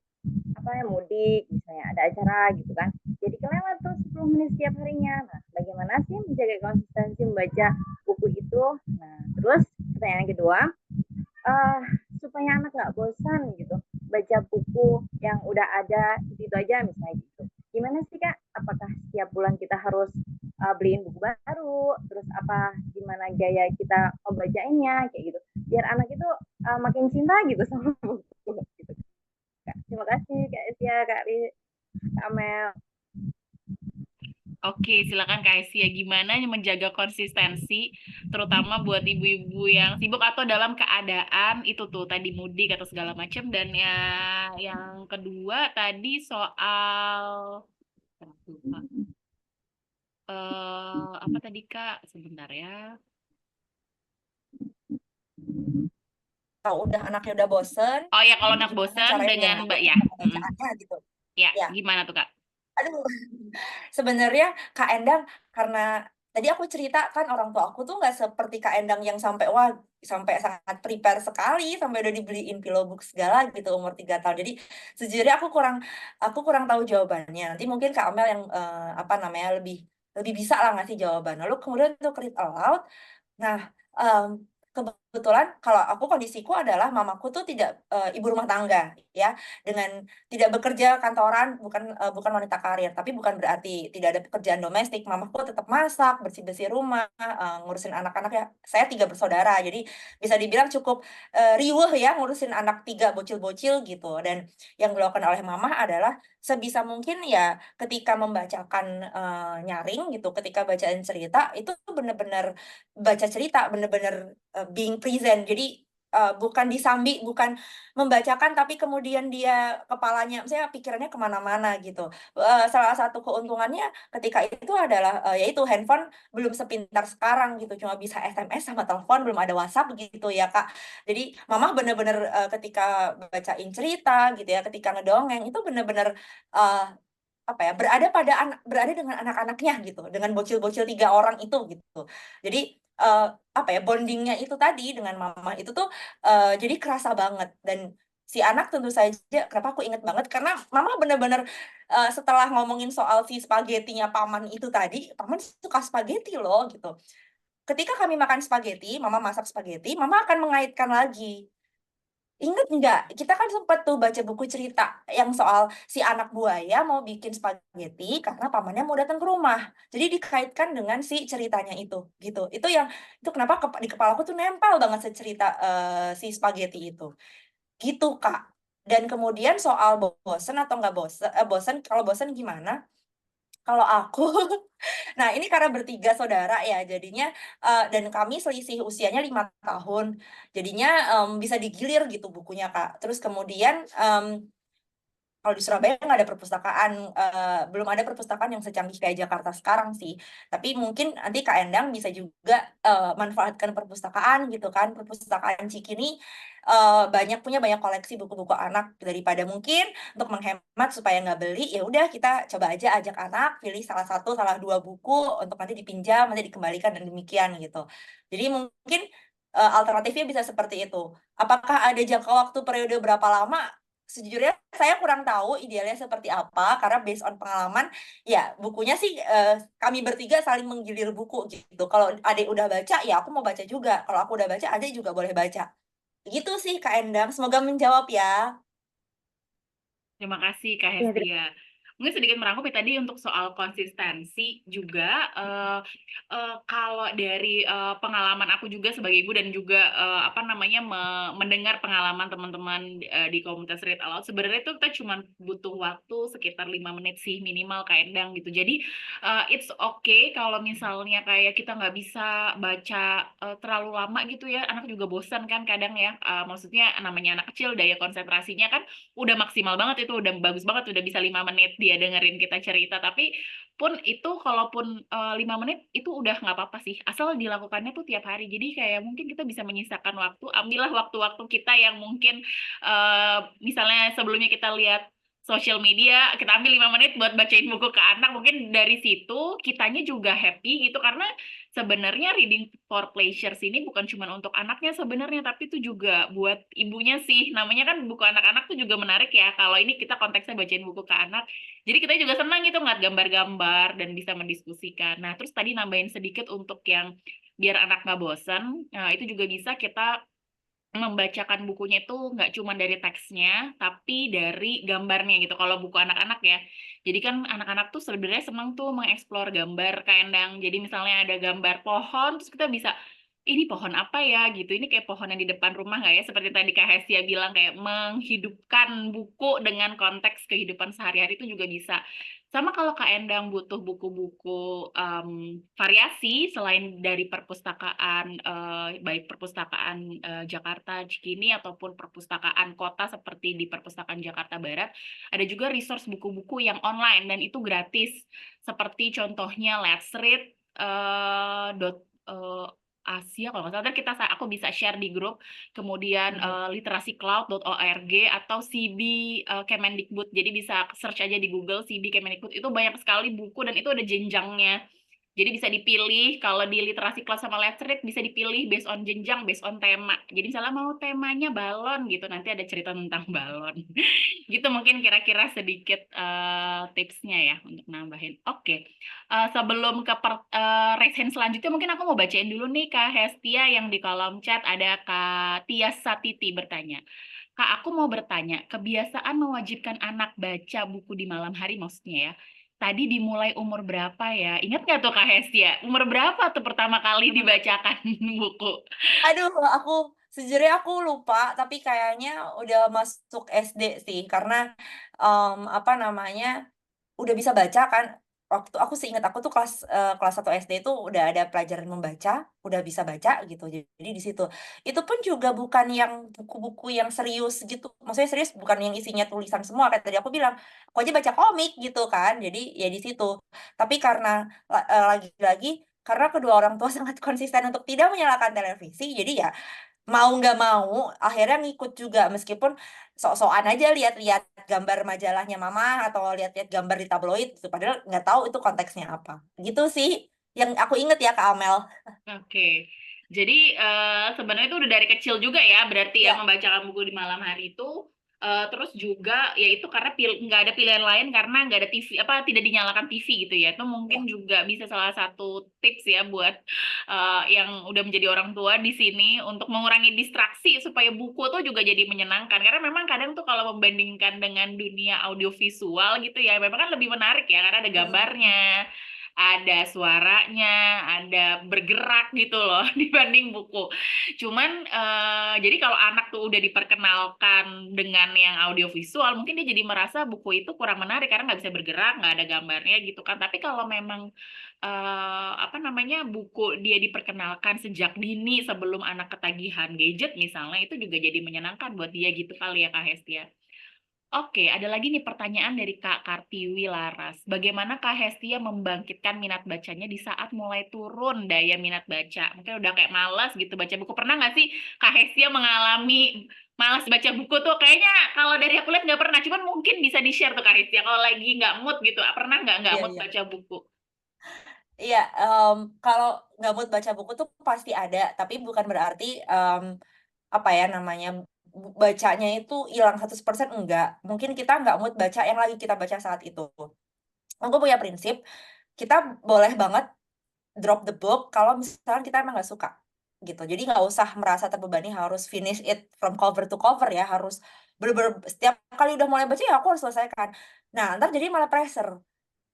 mudik misalnya ada acara gitu kan, jadi kelewat tuh 10 menit setiap harinya. Nah, bagaimana sih menjaga konsistensi membaca buku itu? Nah, terus pertanyaan kedua, supaya anak nggak bosan gitu baca buku yang udah ada itu aja misalnya gitu. Gimana sih Kak? Apakah setiap bulan kita harus beliin buku baru? Terus gimana gaya kita membacainnya kayak gitu? Biar anak itu makin cinta gitu sama buku gitu. Kak. Terima kasih Kak Esia, Kak Amel. Oke, silakan Kak Asia. Gimana menjaga konsistensi, terutama buat ibu-ibu yang sibuk atau dalam keadaan itu tuh tadi mudik atau segala macam. Dan ya, yang kedua tadi soal apa tadi Kak? Sebentar ya. Kalau anaknya udah bosen, Oh ya, kalau anak gimana bosan caranya biar dengan nggak Mbak bosen ya. sama bacaannya gitu. Ya, Ya, gimana tuh Kak? aduh. Sebenarnya Kak Endang, karena tadi aku cerita kan orang tua aku tuh nggak seperti Kak Endang yang sampai sangat prepare sekali, sampai udah dibeliin Pilobook segala gitu umur 3 tahun. Jadi sejujurnya aku kurang tahu jawabannya. Nanti mungkin Kak Amel yang lebih lebih bisa lah ngasih jawaban. Lalu kemudian untuk read aloud, nah, kebetulan kalau aku kondisiku adalah mamaku tuh tidak ibu rumah tangga ya, dengan tidak bekerja kantoran, bukan wanita karir, tapi bukan berarti tidak ada pekerjaan domestik. Mamaku tetap masak, bersih-bersih rumah, ngurusin anak-anak ya. Saya 3 bersaudara, jadi bisa dibilang cukup riweuh ya ngurusin anak 3 bocil-bocil gitu. Dan yang dilakukan oleh mama adalah sebisa mungkin ya ketika membacakan nyaring gitu, ketika bacaan cerita itu bener-bener baca cerita, bener-bener being present. Jadi bukan disambi, bukan membacakan tapi kemudian dia kepalanya, misalnya pikirannya kemana-mana gitu. Salah satu keuntungannya ketika itu adalah yaitu handphone belum sepintar sekarang gitu, cuma bisa SMS sama telepon, belum ada WhatsApp gitu ya Kak. Jadi mama bener-bener ketika bacain cerita gitu ya, ketika ngedongeng itu bener-bener berada dengan anak-anaknya gitu, dengan bocil-bocil 3 orang itu gitu. Jadi bondingnya itu tadi dengan mama itu tuh jadi kerasa banget. Dan si anak tentu saja kenapa aku inget banget karena mama bener-bener setelah ngomongin soal si spagetinya paman itu tadi, paman suka spageti loh gitu. Ketika kami makan spageti, mama masak spageti, mama akan mengaitkan lagi. Ingat nggak, kita kan sempat tuh baca buku cerita yang soal si anak buaya mau bikin spaghetti karena pamannya mau datang ke rumah. Jadi dikaitkan dengan si ceritanya itu, gitu. Itu kenapa di kepalaku tuh nempel banget cerita si spaghetti itu. Gitu, Kak. Dan kemudian soal bosen atau nggak bosen, kalau bosen gimana? Kalau aku, nah ini karena bertiga saudara ya, jadinya dan kami selisih usianya 5 tahun, jadinya bisa digilir gitu bukunya, Kak. Terus kemudian kalau di Surabaya nggak ada perpustakaan, belum ada perpustakaan yang secanggih kayak Jakarta sekarang sih. Tapi mungkin nanti Kak Endang bisa juga manfaatkan perpustakaan gitu kan. Perpustakaan Cikini punya banyak koleksi buku-buku anak, daripada mungkin untuk menghemat supaya nggak beli, ya udah kita coba aja ajak anak pilih salah 2 buku untuk nanti dipinjam, nanti dikembalikan dan demikian gitu. Jadi mungkin alternatifnya bisa seperti itu. Apakah ada jangka waktu periode berapa lama? Sejujurnya saya kurang tahu idealnya seperti apa, karena based on pengalaman, ya bukunya sih kami bertiga saling menggilir buku gitu. Kalau adik udah baca, ya aku mau baca juga. Kalau aku udah baca, adik juga boleh baca. Gitu sih Kak Endang, semoga menjawab ya. Terima kasih Kak Ya, Hestia. Mungkin sedikit merangkum ya tadi untuk soal konsistensi juga kalau dari pengalaman aku juga sebagai ibu dan juga mendengar pengalaman teman-teman di komunitas Read Aloud, sebenarnya itu kita cuma butuh waktu sekitar 5 menit sih minimal Kak Endang gitu. Jadi it's okay kalau misalnya kayak kita nggak bisa baca terlalu lama gitu ya, anak juga bosan kan kadang ya. Maksudnya namanya anak kecil, daya konsentrasinya kan udah maksimal banget, itu udah bagus banget, udah bisa 5 menit dia ya dengerin kita cerita, tapi pun itu kalaupun 5 menit itu udah nggak apa-apa sih, asal dilakukannya tuh tiap hari. Jadi kayak mungkin kita bisa menyisakan waktu, ambillah waktu-waktu kita yang mungkin misalnya sebelumnya kita lihat sosial media, kita ambil 5 menit buat bacain buku ke anak, mungkin dari situ kitanya juga happy gitu, karena sebenarnya reading for pleasure ini bukan cuma untuk anaknya sebenarnya, tapi itu juga buat ibunya sih. Namanya kan buku anak-anak tuh juga menarik ya, kalau ini kita konteksnya bacain buku ke anak. Jadi kita juga senang gitu ngeliat gambar-gambar dan bisa mendiskusikan. Nah, terus tadi nambahin sedikit untuk yang biar anak nggak bosan, nah itu juga bisa kita membacakan bukunya itu nggak cuma dari teksnya, tapi dari gambarnya gitu. Kalau buku anak-anak ya. Jadi kan anak-anak tuh sebenarnya senang tuh mengeksplor gambar, Kak Endang. Jadi misalnya ada gambar pohon, terus kita bisa, ini pohon apa ya gitu. Ini kayak pohon yang di depan rumah nggak ya? Seperti tadi Kak Hesia bilang, kayak menghidupkan buku dengan konteks kehidupan sehari-hari itu juga bisa. Sama kalau Kak Endang butuh buku-buku variasi selain dari perpustakaan, baik perpustakaan Jakarta Cikini ataupun perpustakaan kota seperti di Perpustakaan Jakarta Barat, ada juga resource buku-buku yang online dan itu gratis. Seperti contohnya Let's Read Asia kalau nggak salah. Ntar aku bisa share di grup. Kemudian literacycloud.org atau CB Kemendikbud. Jadi bisa search aja di Google CB Kemendikbud. Itu banyak sekali buku dan itu ada jenjangnya. Jadi bisa dipilih, kalau di literasi kelas sama Let's Read bisa dipilih based on jenjang, based on tema. Jadi misalnya mau temanya balon gitu, nanti ada cerita tentang balon. Gitu mungkin kira-kira sedikit tipsnya ya untuk nambahin. Oke. Sebelum ke raise hand selanjutnya, mungkin aku mau bacain dulu nih Kak Hestia yang di kolom chat. Ada Kak Tias Satiti bertanya. Kak, aku mau bertanya, kebiasaan mewajibkan anak baca buku di malam hari maksudnya ya, tadi dimulai umur berapa ya? Ingat nggak tuh Kak Hestia? Umur berapa tuh pertama kali dibacakan buku? Aduh, sejujurnya aku lupa, tapi kayaknya udah masuk SD sih, karena apa namanya, udah bisa baca kan. Waktu aku seingat aku tuh kelas 1 SD itu udah ada pelajaran membaca, udah bisa baca gitu. Jadi di situ. Itu pun juga bukan yang buku-buku yang serius gitu. Maksudnya serius bukan yang isinya tulisan semua kayak tadi aku bilang. Aku aja baca komik gitu kan. Jadi ya di situ. Tapi karena lagi-lagi karena kedua orang tua sangat konsisten untuk tidak menyalakan televisi, jadi ya mau nggak mau akhirnya ngikut juga meskipun sok-sokan aja lihat-lihat gambar majalahnya mama atau lihat-lihat gambar di tabloid gitu, padahal nggak tahu itu konteksnya apa. Gitu sih yang aku inget ya Kak Amel. Oke. Jadi sebenarnya itu udah dari kecil juga ya, berarti ya Ya, membacakan buku di malam hari itu. Terus juga ya itu karena nggak ada pilihan lain karena nggak ada TV, apa tidak dinyalakan TV gitu ya. Itu mungkin ya. juga bisa salah satu tips ya buat yang udah menjadi orang tua di sini untuk mengurangi distraksi supaya buku tuh juga jadi menyenangkan. Karena memang kadang tuh kalau membandingkan dengan dunia audiovisual gitu ya, memang kan lebih menarik ya karena ada gambarnya, ada suaranya, ada bergerak gitu loh dibanding buku. Cuman jadi kalau anak tuh udah diperkenalkan dengan yang audiovisual, mungkin dia jadi merasa buku itu kurang menarik karena nggak bisa bergerak, nggak ada gambarnya gitu kan. Tapi kalau memang apa namanya, buku dia diperkenalkan sejak dini sebelum anak ketagihan gadget misalnya, itu juga jadi menyenangkan buat dia gitu kali ya Kak Hestia. Oke, ada lagi nih pertanyaan dari Kak Kartiwi Laras. Bagaimana Kak Hestia membangkitkan minat bacanya di saat mulai turun daya minat baca? Mungkin udah kayak malas gitu baca buku. Pernah nggak sih Kak Hestia mengalami malas baca buku tuh? Kayaknya kalau dari aku lihat nggak pernah. Cuman mungkin bisa di-share tuh Kak Hestia. Kalau lagi nggak mood gitu, pernah nggak Iya, mood iya. baca buku? Iya, kalau nggak mood baca buku tuh pasti ada, tapi bukan berarti apa ya namanya, bacanya itu hilang 100% enggak. Mungkin kita nggak mood baca yang lagi kita baca saat itu. Aku punya prinsip, kita boleh banget drop the book kalau misalkan kita emang nggak suka gitu. Jadi nggak usah merasa terbebani harus finish it from cover to cover ya, harus bener-bener setiap kali udah mulai baca ya aku harus selesaikan. Nah, ntar jadi malah pressure.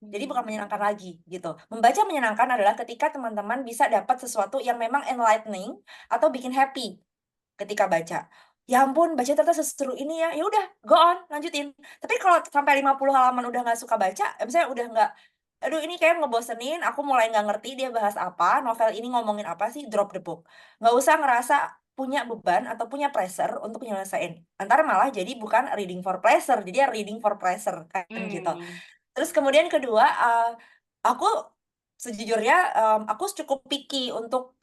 Jadi bukan menyenangkan lagi gitu. Membaca menyenangkan adalah ketika teman-teman bisa dapat sesuatu yang memang enlightening atau bikin happy ketika baca. Ya ampun, baca ternyata seseru ini ya. Ya udah, go on, lanjutin. Tapi kalau sampai 50 halaman udah nggak suka baca, misalnya udah nggak, aduh ini kayak ngebosenin, aku mulai nggak ngerti dia bahas apa, novel ini ngomongin apa sih, drop the book. Nggak usah ngerasa punya beban atau punya pressure untuk nyelesain. Antara malah jadi bukan reading for pleasure, jadi ya reading for pleasure kan gitu. Hmm. Terus kemudian kedua, aku sejujurnya aku cukup picky untuk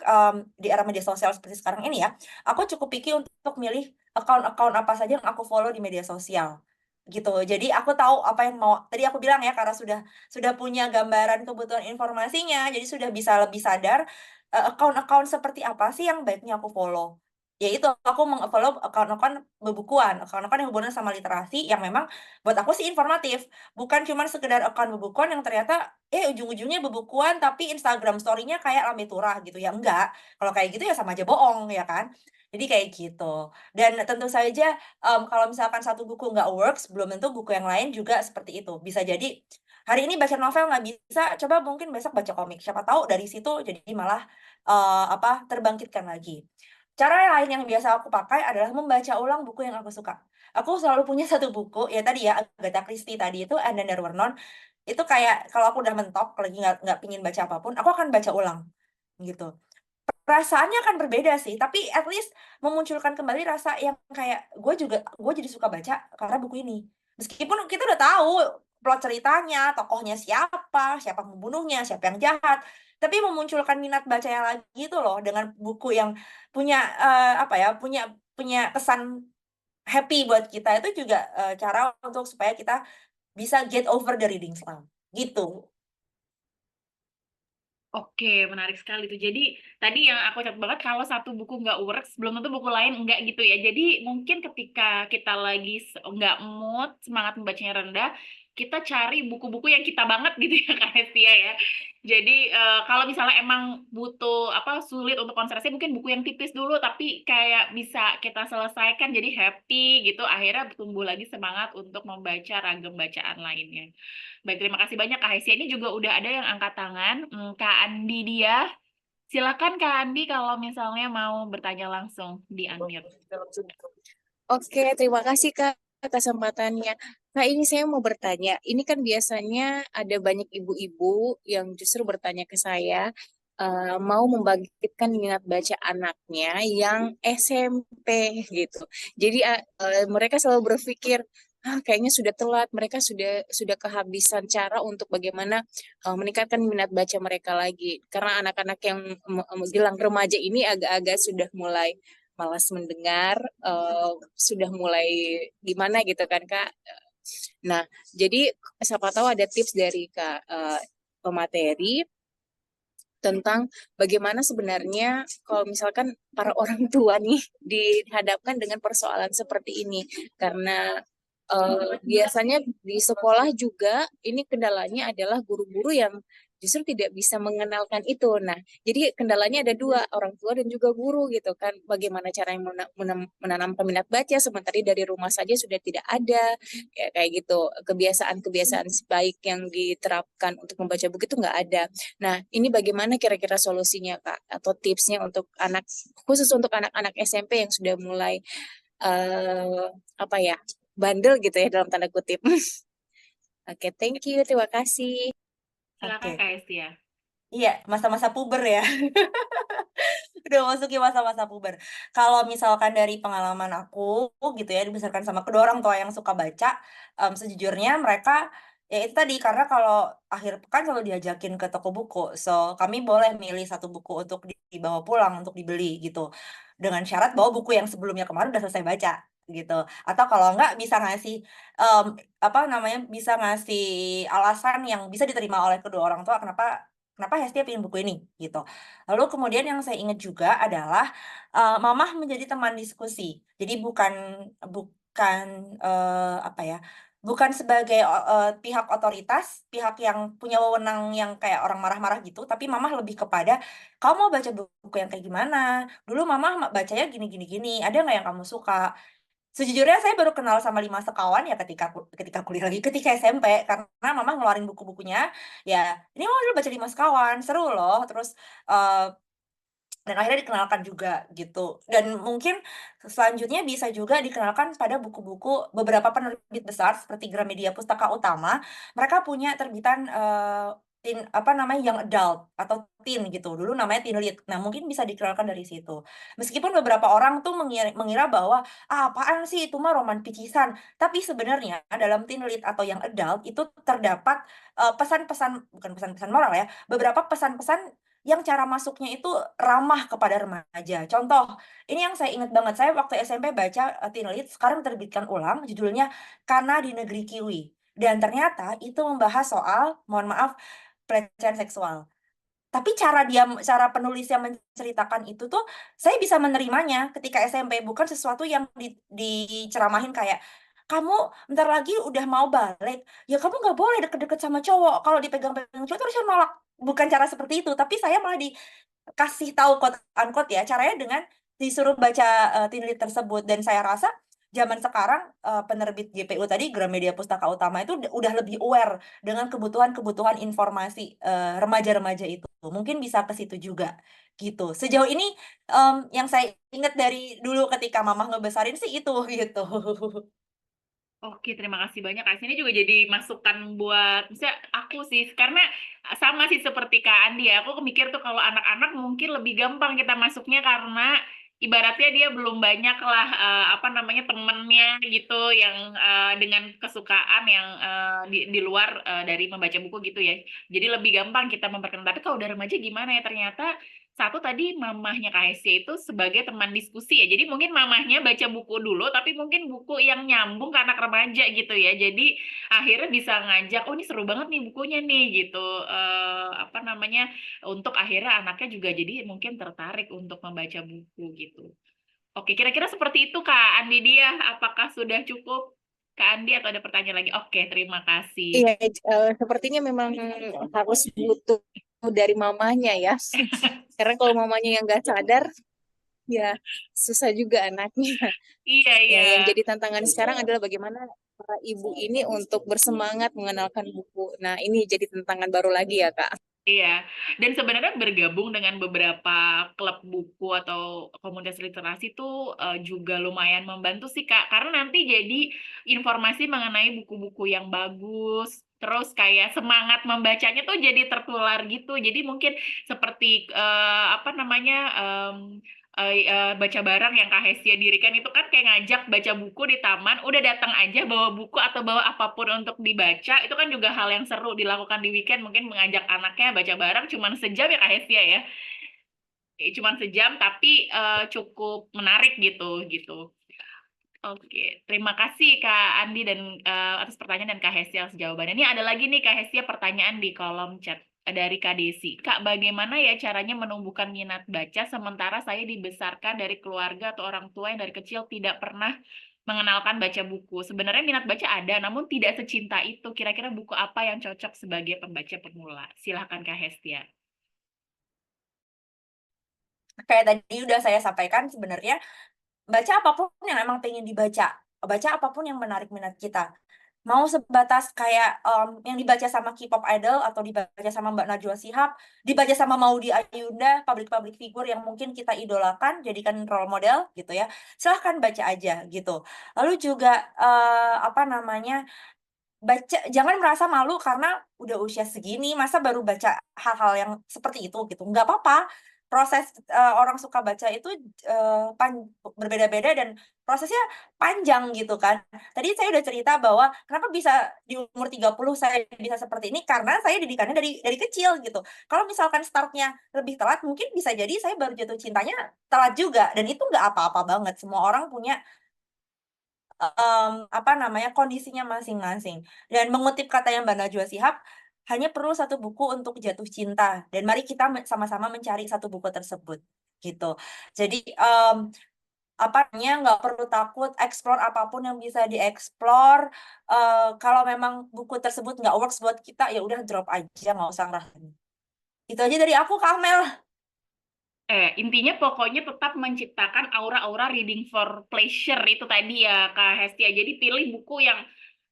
di era media sosial seperti sekarang ini ya. Aku cukup picky untuk milih account-account apa saja yang aku follow di media sosial gitu. Jadi aku tahu apa yang mau. Tadi aku bilang ya karena sudah punya gambaran kebutuhan informasinya, jadi sudah bisa lebih sadar account-account seperti apa sih yang baiknya aku follow. Ya itu aku meng-follow account-account bebukuan, account-account yang hubungan sama literasi yang memang buat aku sih informatif. Bukan cuman sekedar account bebukuan yang ternyata, ujung-ujungnya bebukuan tapi Instagram story-nya kayak Lambe Turah gitu, ya enggak. Kalau kayak gitu ya sama aja bohong, ya kan? Jadi kayak gitu. Dan tentu saja, kalau misalkan satu buku nggak works, belum tentu buku yang lain juga seperti itu. Bisa jadi hari ini baca novel nggak bisa, coba mungkin besok baca komik. Siapa tahu dari situ jadi malah, terbangkitkan lagi. Cara lain yang biasa aku pakai adalah membaca ulang buku yang aku suka. Aku selalu punya satu buku, ya tadi ya, Agatha Christie tadi itu, And Then There Were None, itu kayak kalau aku udah mentok, lagi nggak pingin baca apapun, aku akan baca ulang, gitu. Perasaannya akan berbeda sih, tapi at least memunculkan kembali rasa yang kayak, gue jadi suka baca karena buku ini. Meskipun kita udah tahu plot ceritanya, tokohnya siapa, siapa pembunuhnya, siapa yang jahat, tapi memunculkan minat bacanya lagi itu loh, dengan buku yang punya, apa ya, punya punya kesan happy buat kita itu juga, cara untuk supaya kita bisa get over the reading slump, gitu. Oke, menarik sekali tuh. Jadi tadi yang aku catat banget kalau satu buku nggak works, belum tentu buku lain enggak gitu ya. Jadi mungkin ketika kita lagi nggak mood, semangat membacanya rendah, kita cari buku-buku yang kita banget gitu ya Kak Hestia ya. Jadi kalau misalnya emang butuh apa sulit untuk konsentrasi, mungkin buku yang tipis dulu tapi kayak bisa kita selesaikan jadi happy gitu. Akhirnya tumbuh lagi semangat untuk membaca ragam bacaan lainnya. Baik, terima kasih banyak Kak Hesia. Ini juga udah ada yang angkat tangan. Kak Andi dia. Silakan Kak Andi kalau misalnya mau bertanya langsung di unmute. Oke, terima kasih Kak kesempatannya. Kak, ini saya mau bertanya. Ini kan biasanya ada banyak ibu-ibu yang justru bertanya ke saya, mau membangkitkan minat baca anaknya yang SMP gitu. Jadi mereka selalu berpikir, kayaknya sudah telat. Mereka sudah kehabisan cara untuk bagaimana meningkatkan minat baca mereka lagi. Karena anak-anak yang menjelang remaja ini agak-agak sudah mulai malas mendengar, sudah mulai gimana gitu kan Kak. Nah, jadi siapa tahu ada tips dari Kak pemateri tentang bagaimana sebenarnya kalau misalkan para orang tua nih dihadapkan dengan persoalan seperti ini. Karena biasanya di sekolah juga ini kendalanya adalah guru-guru yang justru tidak bisa mengenalkan itu. Nah, jadi kendalanya ada dua, orang tua dan juga guru gitu kan. Bagaimana cara yang menanamkan minat baca sementara dari rumah saja sudah tidak ada kayak gitu. Kebiasaan-kebiasaan baik yang diterapkan untuk membaca buku itu nggak ada. Nah, ini bagaimana kira-kira solusinya Kak atau tipsnya untuk anak khusus untuk anak-anak SMP yang sudah mulai apa ya bandel gitu ya dalam tanda kutip. Oke, thank you, terima kasih. Silakan Oke. Kak Hesia. Iya, masa-masa puber ya. Udah masuki masa-masa puber. Kalau misalkan dari pengalaman aku gitu ya, dibesarkan sama kedua orang tua yang suka baca, sejujurnya mereka ya itu tadi, karena kalau akhir pekan selalu diajakin ke toko buku. So, kami boleh milih satu buku untuk dibawa pulang, untuk dibeli gitu. Dengan syarat bahwa buku yang sebelumnya kemarin udah selesai baca gitu. Atau kalau enggak bisa ngasih, apa namanya, bisa ngasih alasan yang bisa diterima oleh kedua orang tua kenapa kenapa Hestia pengen buku ini, gitu. Lalu kemudian yang saya ingat juga adalah, mamah menjadi teman diskusi. Jadi bukan, apa ya, bukan sebagai pihak otoritas, pihak yang punya wewenang yang kayak orang marah-marah gitu, tapi mamah lebih kepada, "Kamu mau baca buku yang kayak gimana? Dulu mamah bacanya gini gini gini, ada nggak yang kamu suka?" Sejujurnya saya baru kenal sama 5 sekawan ya ketika kuliah lagi, ketika SMP, karena mama ngeluarin buku-bukunya, ya, "Ini mama dulu baca 5 sekawan, seru loh." Terus, dan akhirnya dikenalkan juga gitu. Dan mungkin selanjutnya bisa juga dikenalkan pada buku-buku beberapa penerbit besar seperti Gramedia Pustaka Utama, mereka punya terbitan, young adult atau teen gitu. Dulu namanya teen lit. Nah, mungkin bisa dikenalkan dari situ. Meskipun beberapa orang tuh mengira bahwa apaan sih itu mah roman picisan. Tapi sebenarnya dalam teen lit atau young adult itu terdapat pesan-pesan, bukan pesan-pesan moral ya, beberapa pesan-pesan yang cara masuknya itu ramah kepada remaja. Contoh, ini yang saya ingat banget. Saya waktu SMP baca teen lit, sekarang terbitkan ulang, judulnya Kana di Negeri Kiwi. Dan ternyata itu membahas soal, mohon maaf, pelecehan seksual. Tapi cara penulisnya menceritakan itu tuh saya bisa menerimanya ketika SMP, bukan sesuatu yang diceramahin kayak kamu bentar lagi udah mau balik, ya kamu nggak boleh deket-deket sama cowok, kalau dipegang-pegang cowok terus nolak. Bukan cara seperti itu, tapi saya malah dikasih tahu quote unquote ya caranya dengan disuruh baca teen lit tersebut. Dan saya rasa zaman sekarang penerbit GPU tadi Gramedia Pustaka Utama itu udah lebih aware dengan kebutuhan-kebutuhan informasi remaja-remaja itu. Mungkin bisa ke situ juga gitu. Sejauh ini yang saya ingat dari dulu ketika mamah ngebesarin sih itu gitu. Oke, terima kasih banyak Kak. Ini juga jadi masukan buat, misalnya aku sih, karena sama sih seperti Kak Andi ya. Aku mikir tuh kalau anak-anak mungkin lebih gampang kita masuknya karena ibaratnya dia belum banyak lah apa namanya temennya gitu yang dengan kesukaan yang di luar dari membaca buku gitu ya. Jadi lebih gampang kita memperkenalkan. Tapi kalau udah remaja gimana ya? Ternyata satu tadi mamahnya Kak Hesya itu sebagai teman diskusi ya. Jadi mungkin mamahnya baca buku dulu, tapi mungkin buku yang nyambung ke anak remaja gitu ya. Jadi akhirnya bisa ngajak, oh ini seru banget nih bukunya nih gitu. Apa namanya, untuk akhirnya anaknya juga jadi mungkin tertarik untuk membaca buku gitu. Oke, kira-kira seperti itu Kak Andi dia. Apakah sudah cukup Kak Andi atau ada pertanyaan lagi? Oke, terima kasih. Iya, sepertinya memang harus butuh dari mamanya ya. Karena kalau mamanya yang nggak sadar, ya susah juga anaknya. Iya, Ya, iya. yang jadi tantangan sekarang adalah bagaimana para ibu ini untuk bersemangat mengenalkan buku. Nah, ini jadi tantangan baru lagi ya, Kak. Iya, dan sebenarnya bergabung dengan beberapa klub buku atau komunitas literasi itu juga lumayan membantu sih Kak, karena nanti jadi informasi mengenai buku-buku yang bagus, terus kayak semangat membacanya tuh jadi tertular gitu. Jadi mungkin seperti apa namanya baca bareng yang Kak Hesya dirikan itu kan kayak ngajak baca buku di taman, udah datang aja bawa buku atau bawa apapun untuk dibaca, itu kan juga hal yang seru dilakukan di weekend, mungkin mengajak anaknya baca bareng cuman sejam ya Kak Hesya ya. Cuman sejam tapi cukup menarik gitu. Oke, terima kasih Kak Andi dan atas pertanyaan dan Kak Hesya atas jawabannya. Ini ada lagi nih Kak Hesya pertanyaan di kolom chat dari Kak Desi. Kak, bagaimana ya caranya menumbuhkan minat baca sementara saya dibesarkan dari keluarga atau orang tua yang dari kecil tidak pernah mengenalkan baca buku. Sebenarnya minat baca ada, namun tidak secinta itu. Kira-kira buku apa yang cocok sebagai pembaca pemula? Silahkan Kak Hesya. Kayak tadi udah saya sampaikan, sebenarnya baca apapun yang emang pengen dibaca, baca apapun yang menarik minat kita. Mau sebatas kayak yang dibaca sama K-pop idol atau dibaca sama Mbak Najwa Shihab, dibaca sama Maudy Ayunda, public figure yang mungkin kita idolakan, jadikan role model gitu ya. Silahkan baca aja gitu. Lalu juga apa namanya, baca, jangan merasa malu karena udah usia segini masa baru baca hal-hal yang seperti itu gitu. Nggak apa-apa. Proses orang suka baca itu berbeda-beda dan prosesnya panjang gitu kan. Tadi saya udah cerita bahwa kenapa bisa di umur 30 saya bisa seperti ini karena saya didikannya dari kecil gitu. Kalau misalkan startnya lebih telat mungkin bisa jadi saya baru jatuh cintanya telat juga, dan itu nggak apa-apa banget. Semua orang punya apa namanya, kondisinya masing-masing. Dan mengutip katanya Mbak Najwa Shihab, hanya perlu satu buku untuk jatuh cinta. Dan mari kita sama-sama mencari satu buku tersebut, gitu. Jadi apa namanya, nggak perlu takut explore apapun yang bisa dieksplor. Kalau memang buku tersebut nggak works buat kita, ya udah drop aja, nggak usah ngerasain. Itu aja dari aku, Kak Amel. Intinya pokoknya tetap menciptakan aura-aura reading for pleasure itu tadi ya Kak Hestia. Jadi pilih buku yang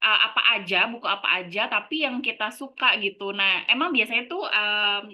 buku apa aja, tapi yang kita suka gitu. Nah, emang biasanya tuh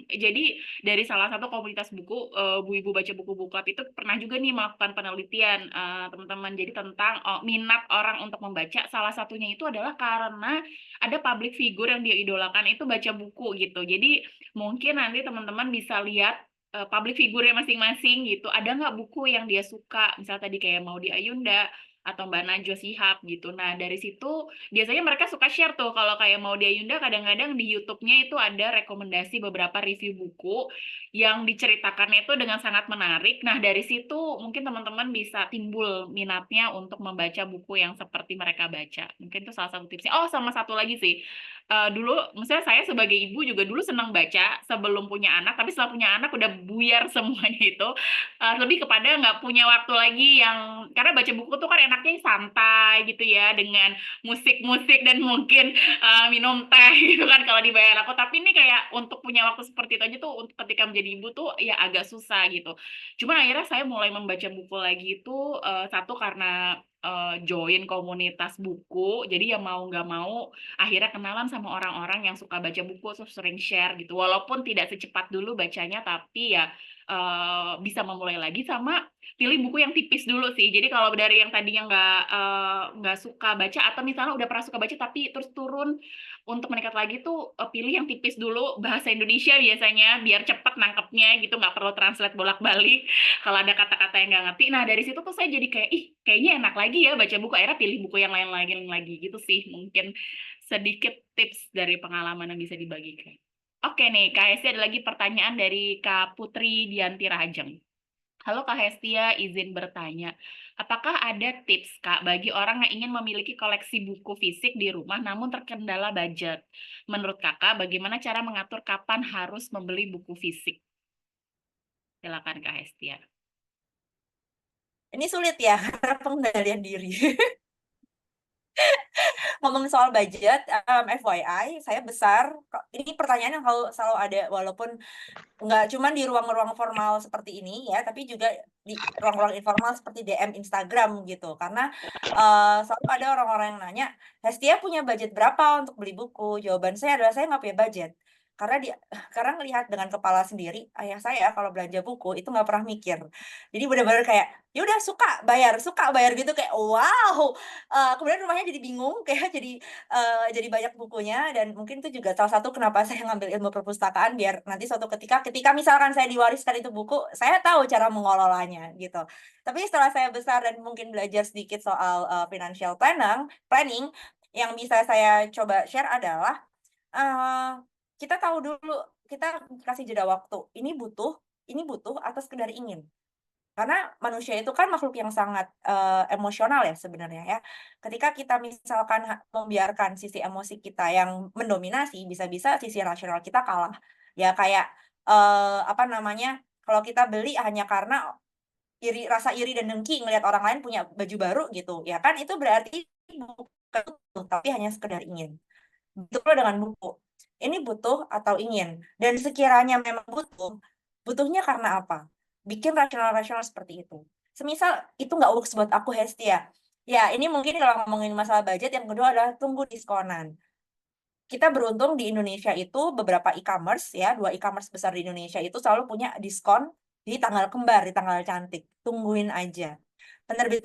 jadi dari salah satu komunitas buku, Bu-Ibu Baca Buku Book Club itu pernah juga nih melakukan penelitian, teman-teman. Jadi tentang minat orang untuk membaca, salah satunya itu adalah karena ada public figure yang dia idolakan itu baca buku gitu. Jadi mungkin nanti teman-teman bisa lihat public figure masing-masing gitu. Ada nggak buku yang dia suka? Misalnya tadi kayak Maudy Ayunda atau Mbak Najwa Shihab gitu. Nah, dari situ biasanya mereka suka share tuh kalau kayak Maudy Ayunda kadang-kadang di YouTube-nya itu ada rekomendasi beberapa review buku yang diceritakannya itu dengan sangat menarik. Nah, dari situ mungkin teman-teman bisa timbul minatnya untuk membaca buku yang seperti mereka baca. Mungkin itu salah satu tipsnya. Oh, sama satu lagi sih. Dulu, misalnya saya sebagai ibu juga dulu senang baca sebelum punya anak, tapi setelah punya anak udah buyar semuanya itu. Lebih kepada nggak punya waktu lagi yang, karena baca buku tuh kan enaknya santai gitu ya, dengan musik-musik dan mungkin minum teh gitu kan kalau dibayar aku. Tapi ini kayak untuk punya waktu seperti itu aja tuh untuk ketika menjadi ibu tuh ya agak susah gitu. Cuma akhirnya saya mulai membaca buku lagi itu satu karena join komunitas buku, jadi ya mau nggak mau akhirnya kenalan sama orang-orang yang suka baca buku, terus sering share gitu. Walaupun tidak secepat dulu bacanya, tapi ya bisa memulai lagi sama pilih buku yang tipis dulu sih. Jadi kalau dari yang tadinya nggak suka baca atau misalnya udah pernah suka baca tapi terus turun untuk meningkat lagi tuh pilih yang tipis dulu bahasa Indonesia biasanya biar cepet nangkepnya gitu, nggak perlu translate bolak-balik kalau ada kata-kata yang nggak ngerti. Nah dari situ tuh saya jadi kayak kayaknya enak lagi ya baca buku, akhirnya pilih buku yang lain-lain lagi gitu sih. Mungkin sedikit tips dari pengalaman yang bisa dibagikan. Oke nih, Kak Hesti ada lagi pertanyaan dari Kak Putri Dianti Rajeng. Halo Kak Hestia, izin bertanya. Apakah ada tips Kak bagi orang yang ingin memiliki koleksi buku fisik di rumah namun terkendala budget? Menurut Kakak, bagaimana cara mengatur kapan harus membeli buku fisik? Silakan Kak Hestia. Ini sulit ya, karena pengendalian diri. Ngomongin soal budget, FYI, saya besar. Ini pertanyaan yang selalu ada, walaupun nggak cuma di ruang-ruang formal seperti ini ya, tapi juga di ruang-ruang informal seperti DM Instagram gitu. Karena selalu ada orang-orang yang nanya, Hestia punya budget berapa untuk beli buku? Jawaban saya adalah saya nggak punya budget. Karena ngelihat dengan kepala sendiri, ayah saya kalau belanja buku itu nggak pernah mikir. Jadi benar-benar kayak, ya udah suka bayar gitu kayak wow. Kemudian rumahnya jadi bingung, kayak jadi banyak bukunya, dan mungkin itu juga salah satu kenapa saya ngambil ilmu perpustakaan biar nanti suatu ketika misalkan saya diwariskan itu buku, saya tahu cara mengelolanya gitu. Tapi setelah saya besar dan mungkin belajar sedikit soal financial planning, yang bisa saya coba share adalah kita tahu dulu, kita kasih jeda waktu. Ini butuh atau sekedar ingin. Karena manusia itu kan makhluk yang sangat emosional ya sebenarnya ya. Ketika kita misalkan membiarkan sisi emosi kita yang mendominasi, bisa-bisa sisi rasional kita kalah. Ya kayak kalau kita beli hanya karena rasa iri dan dengki ngelihat orang lain punya baju baru gitu, ya kan itu berarti bukan butuh, tapi hanya sekedar ingin. Begitu pula dengan buku. Ini butuh atau ingin. Dan sekiranya memang butuhnya karena apa? Bikin rasional-rasional seperti itu. Semisal itu nggak works buat aku, Hestia. Ya, ini mungkin kalau ngomongin masalah budget, yang kedua adalah tunggu diskonan. Kita beruntung di Indonesia itu beberapa e-commerce ya, 2 e-commerce besar di Indonesia itu selalu punya diskon di tanggal kembar, di tanggal cantik. Tungguin aja. Penerbit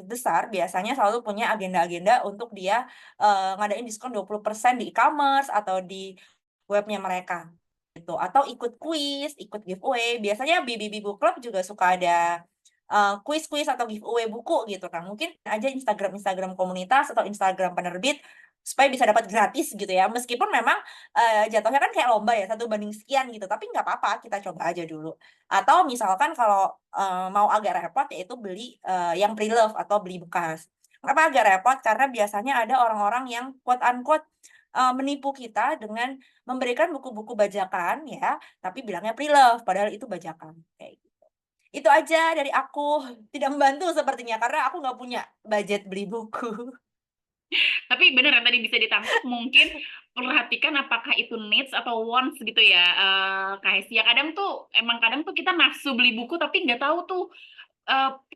besar biasanya selalu punya agenda-agenda untuk dia ngadain diskon 20% di e-commerce atau di webnya mereka gitu. Atau ikut kuis, ikut giveaway. Biasanya BBB Book Club juga suka ada kuis-kuis atau giveaway buku gitu. Nah, mungkin aja Instagram komunitas atau Instagram penerbit supaya bisa dapat gratis gitu ya. Meskipun memang jatuhnya kan kayak lomba ya, 1 banding sekian gitu. Tapi nggak apa-apa, kita coba aja dulu. Atau misalkan kalau mau agak repot yaitu beli yang pre-love atau beli bekas. Kenapa agak repot? Karena biasanya ada orang-orang yang quote-unquote menipu kita dengan memberikan buku-buku bajakan ya, tapi bilangnya pre-love, padahal itu bajakan. Kayak gitu. Itu aja dari aku. Tidak membantu sepertinya, karena aku nggak punya budget beli buku. Tapi benar yang tadi bisa ditangkap, mungkin perhatikan apakah itu needs atau wants gitu ya, Kak Hesti. Ya kadang tuh kita nafsu beli buku tapi nggak tahu tuh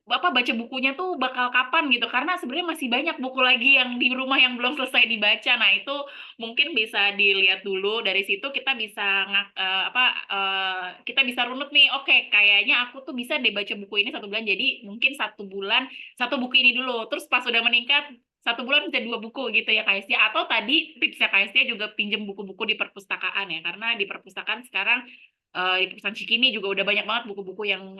baca bukunya tuh bakal kapan gitu, karena sebenarnya masih banyak buku lagi yang di rumah yang belum selesai dibaca. Nah, itu mungkin bisa dilihat dulu, dari situ kita bisa kita bisa runut nih, oke kayaknya aku tuh bisa deh baca buku ini 1 bulan, jadi mungkin 1 bulan 1 buku ini dulu, terus pas udah meningkat 1 bulan bisa 2 buku gitu ya Kak Hestia. Atau tadi tipsnya Kak Hestia juga pinjem buku-buku di perpustakaan ya, karena di perpustakaan sekarang di perpustakaan Cikini juga udah banyak banget buku-buku yang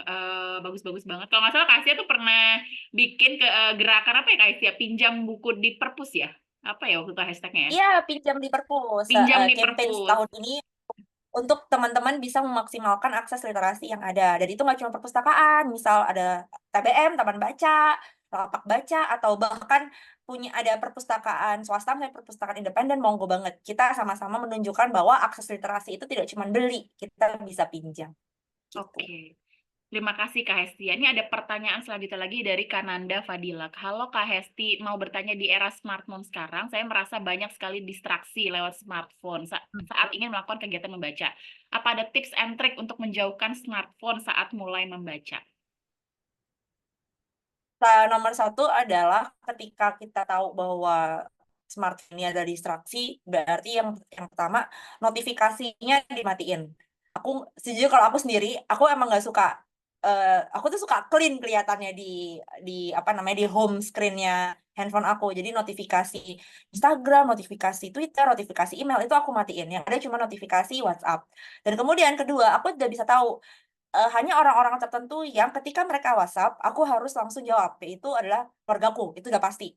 bagus-bagus banget. Kalau nggak salah Kak Asia tuh pernah bikin gerakan apa ya Kak Asia? Pinjam buku di perpus ya? Apa ya waktu itu hashtagnya ya? Iya, pinjam di perpus. Pinjam di Campaign perpus. setahun ini untuk teman-teman bisa memaksimalkan akses literasi yang ada. Dan itu nggak cuma perpustakaan, misal ada TBM, Taman Baca, Lapak Baca, atau bahkan punya ada perpustakaan swasta, misalnya perpustakaan independen, monggo banget. Kita sama-sama menunjukkan bahwa akses literasi itu tidak cuma beli, kita bisa pinjam. Gitu. Oke. Terima kasih Kak Hesti. Ini ada pertanyaan selanjutnya lagi dari Kananda Fadilak. Halo Kak Hesti, mau bertanya, di era smartphone sekarang, saya merasa banyak sekali distraksi lewat smartphone saat ingin melakukan kegiatan membaca. Apa ada tips and trick untuk menjauhkan smartphone saat mulai membaca? Nomor satu adalah ketika kita tahu bahwa smartphone ini ada distraksi, berarti yang pertama notifikasinya dimatiin. Aku sejujurnya kalau aku sendiri, aku emang nggak suka. Aku tuh suka clean kelihatannya di apa namanya di home screen-nya handphone aku. Jadi notifikasi Instagram, notifikasi Twitter, notifikasi email itu aku matiin. Yang ada cuma notifikasi WhatsApp. Dan kemudian kedua, aku udah bisa tahu hanya orang-orang tertentu yang ketika mereka WhatsApp, aku harus langsung jawab. Itu adalah keluargaku, itu udah pasti.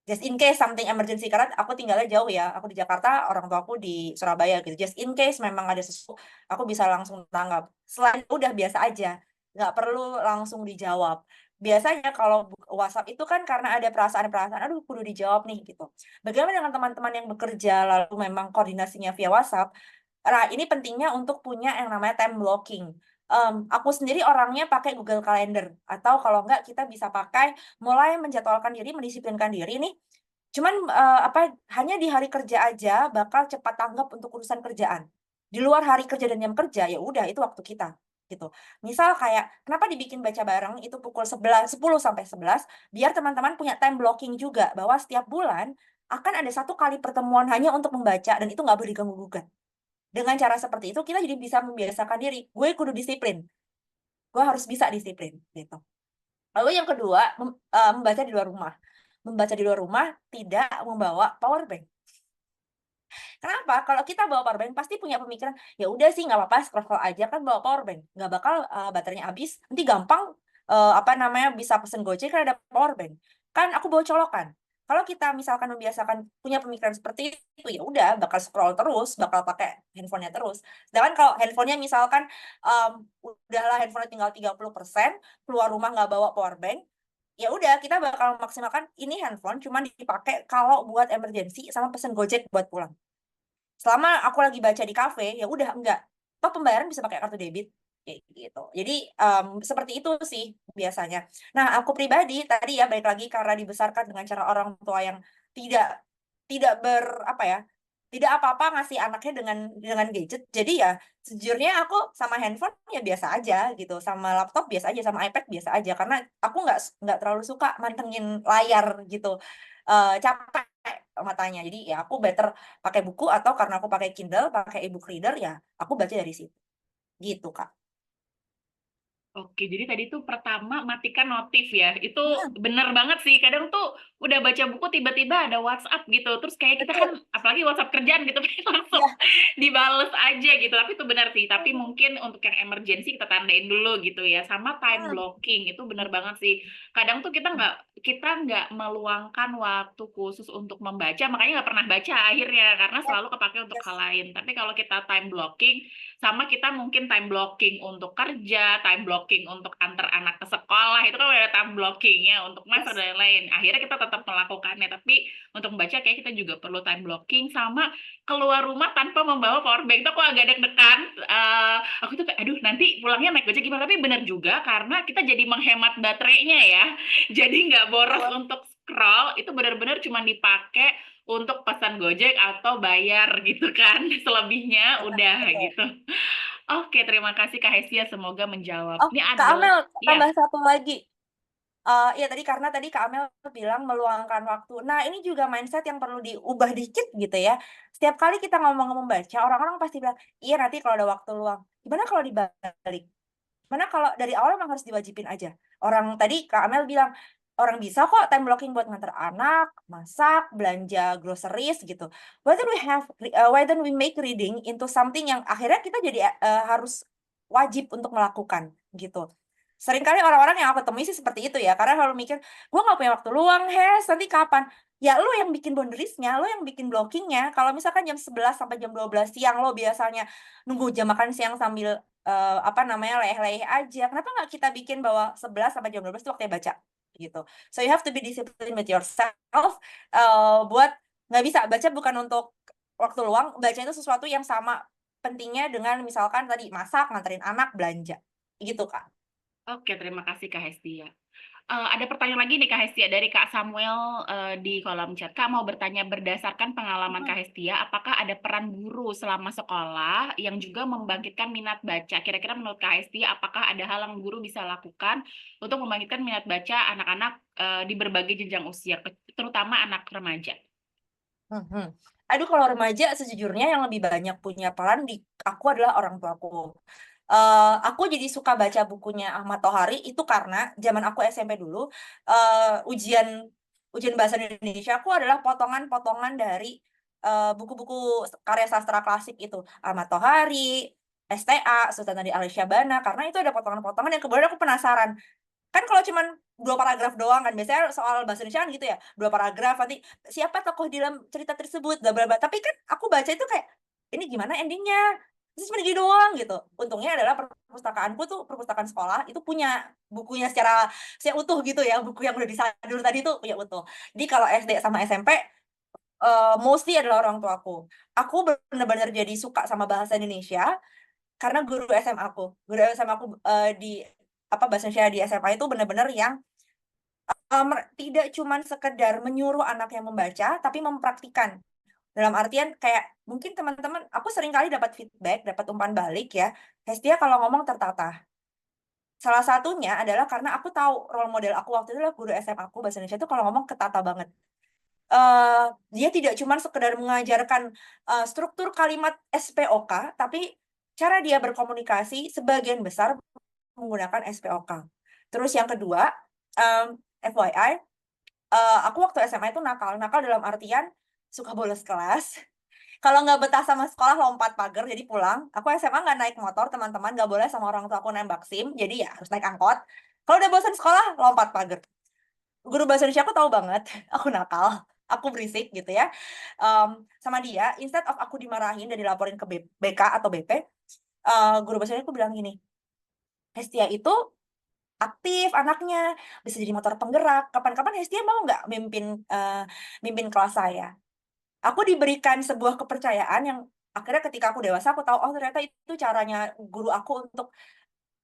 Just in case something emergency, karena aku tinggalnya jauh ya. Aku di Jakarta, orang tua aku di Surabaya gitu. Just in case memang ada sesuatu, aku bisa langsung tanggap. Selain itu udah biasa aja, nggak perlu langsung dijawab. Biasanya kalau WhatsApp itu kan karena ada perasaan-perasaan, aduh kudu dijawab nih gitu. Bagaimana dengan teman-teman yang bekerja lalu memang koordinasinya via WhatsApp? Nah, ini pentingnya untuk punya yang namanya time blocking. Aku sendiri orangnya pakai Google Calendar, atau kalau enggak kita bisa pakai mulai menjadwalkan diri, mendisiplinkan diri nih. Cuman hanya di hari kerja aja bakal cepat tanggap untuk urusan kerjaan. Di luar hari kerja dan jam kerja, ya udah itu waktu kita gitu. Misal kayak kenapa dibikin baca bareng itu pukul 10 sampai 11, biar teman-teman punya time blocking juga bahwa setiap bulan akan ada 1 kali pertemuan hanya untuk membaca dan itu nggak boleh diganggu-gugat. Dengan cara seperti itu kita jadi bisa membiasakan diri, gue kudu disiplin, gue harus bisa disiplin gitu. Lalu yang kedua, membaca di luar rumah. Membaca di luar rumah tidak membawa power bank. Kenapa? Kalau kita bawa power bank pasti punya pemikiran, ya udah sih nggak apa-apa scroll aja kan bawa power bank, nggak bakal baterainya habis, nanti gampang bisa pesen Gojek kan ada power bank. Kan aku bawa colokan. Kalau kita misalkan membiasakan punya pemikiran seperti itu, ya udah bakal scroll terus, bakal pakai handphonenya terus. Sedangkan kalau handphonenya misalkan udahlah handphonenya tinggal 30%, keluar rumah nggak bawa power bank, ya udah kita bakal maksimalkan ini handphone cuma dipakai kalau buat emergency sama pesen Gojek buat pulang. Selama aku lagi baca di kafe, ya udah enggak. Toh pembayaran bisa pakai kartu debit kayak gitu. Jadi seperti itu sih biasanya. Nah, aku pribadi tadi ya balik lagi karena dibesarkan dengan cara orang tua yang tidak tidak tidak apa-apa ngasih anaknya dengan gadget. Jadi ya sejujurnya aku sama handphone ya biasa aja gitu, sama laptop biasa aja, sama iPad biasa aja karena aku nggak terlalu suka mantengin layar gitu. Capek matanya. Jadi ya aku better pakai buku atau karena aku pakai Kindle, pakai e-book reader ya aku baca dari situ. Gitu, Kak. Oke, jadi tadi tuh pertama matikan notif ya. Itu Hmm, bener banget sih. Kadang tuh udah baca buku tiba-tiba ada WhatsApp gitu. Terus kayak kita kan betul. apalagi WhatsApp kerjaan gitu langsung Iya. dibales aja gitu. Tapi itu benar sih. Tapi mungkin untuk yang emergency kita tandain dulu gitu ya. Sama time Hmm, blocking itu bener banget sih. Kadang tuh kita nggak meluangkan waktu khusus untuk membaca. Makanya nggak pernah baca akhirnya karena yes, selalu kepake untuk yes. hal lain. Tapi kalau kita time blocking sama kita mungkin time blocking untuk kerja, time blocking untuk antar anak ke sekolah, itu kan udah ada time blockingnya untuk mas dan Yes. lain-lain. Akhirnya kita tetap melakukannya, tapi untuk membaca kayak kita juga perlu time blocking sama keluar rumah tanpa membawa power bank. Itu aku agak deg-degan. Aku tuh kayak, aduh nanti pulangnya naik gojek gimana? Tapi benar juga karena kita jadi menghemat baterainya ya. Jadi nggak boros Betul. untuk scroll, itu benar-benar cuma dipakai untuk pesan Gojek atau bayar gitu kan. Selebihnya Betul. udah Betul. gitu. Oke, terima kasih Kak Hesia, semoga menjawab. Oh, Ini Kak adalah Amel, ya, tambah satu lagi. Iya tadi karena tadi Kak Amel bilang meluangkan waktu. Nah, ini juga mindset yang perlu diubah dikit gitu ya. Setiap kali kita ngomong-ngomong baca, orang-orang pasti bilang, iya nanti kalau ada waktu luang. Gimana kalau dibalik? Mana kalau dari awal emang harus diwajibin aja. Orang tadi Kak Amel bilang, orang bisa kok time blocking buat nganter anak, masak, belanja groceries gitu. Why don't we make reading into something yang akhirnya kita jadi harus wajib untuk melakukan gitu. Seringkali orang-orang yang aku temui sih seperti itu ya, karena kalau mikir, gue nggak punya waktu luang, Hes, nanti kapan? Ya lo yang bikin boundariesnya, lo yang bikin blockingnya. Kalau misalkan jam 11 sampai jam 12 siang lo biasanya nunggu jam makan siang sambil apa namanya leleh-leleh aja. Kenapa nggak kita bikin bahwa 11 sampai jam 12 itu waktunya baca gitu. So you have to be disciplined with yourself. Buat nggak bisa baca bukan untuk waktu luang, baca itu sesuatu yang sama pentingnya dengan misalkan tadi masak, nganterin anak, belanja. Gitu, Kak. oke, terima kasih Kak Hestia. Ada pertanyaan lagi nih Kak Hestia dari Kak Samuel di kolom chat. Kak mau bertanya berdasarkan pengalaman Kak Hestia, apakah ada peran guru selama sekolah yang juga membangkitkan minat baca? Kira-kira menurut Kak Hestia, apakah ada hal yang guru bisa lakukan untuk membangkitkan minat baca anak-anak di berbagai jenjang usia, terutama anak remaja? Aduh, kalau remaja sejujurnya yang lebih banyak punya peran di aku adalah orang tuaku. Aku jadi suka baca bukunya Ahmad Tohari itu karena zaman aku SMP dulu ujian ujian bahasa Indonesia aku adalah potongan-potongan dari buku-buku karya sastra klasik itu Ahmad Tohari, STA, Sultan Adi Alsyabana karena itu ada potongan-potongan yang kemudian aku penasaran. Kan kalau cuman 2 paragraf doang kan, biasanya soal bahasa Indonesia kan gitu ya, 2 paragraf, nanti siapa tokoh di dalam cerita tersebut, bla bla bla. Tapi kan aku baca itu kayak, ini gimana endingnya? Terus cuma gini doang gitu. Untungnya adalah perpustakaanku tuh, perpustakaan sekolah itu punya bukunya secara utuh gitu ya, buku yang udah disadur tadi tuh punya utuh. Jadi kalau SD sama SMP, mostly adalah orang tuaku. Aku benar-benar jadi suka sama bahasa Indonesia karena guru SMA aku. Guru SMA aku di bahasa Indonesia di SMA itu benar-benar yang tidak cuman sekedar menyuruh anaknya membaca, tapi mempraktikkan. Dalam artian kayak mungkin teman-teman, aku sering kali dapat feedback, dapat umpan balik ya, Hestia kalau ngomong tertata. Salah satunya adalah karena aku tahu role model aku waktu itu adalah guru SMA aku bahasa Indonesia itu kalau ngomong ketata banget. Dia tidak cuman sekedar mengajarkan struktur kalimat SPOK, tapi cara dia berkomunikasi sebagian besar menggunakan SPOK. Terus yang kedua, FYI, aku waktu SMA itu nakal dalam artian suka bolos kelas. Kalau nggak betah sama sekolah lompat pagar jadi pulang. Aku SMA nggak naik motor teman-teman, nggak boleh sama orang tua aku nembak SIM, jadi ya harus naik angkot. Kalau udah bosan sekolah lompat pagar. Guru bahasa Indonesia aku tahu banget, aku nakal, aku berisik gitu ya. Sama dia, instead of aku dimarahin dan dilaporin ke BK atau BP, guru bahasa Indonesia aku bilang gini, Hestia itu aktif anaknya, bisa jadi motor penggerak. Kapan-kapan Hestia mau nggak mimpin kelas saya? Aku diberikan sebuah kepercayaan yang akhirnya ketika aku dewasa aku tahu, oh ternyata itu caranya guru aku untuk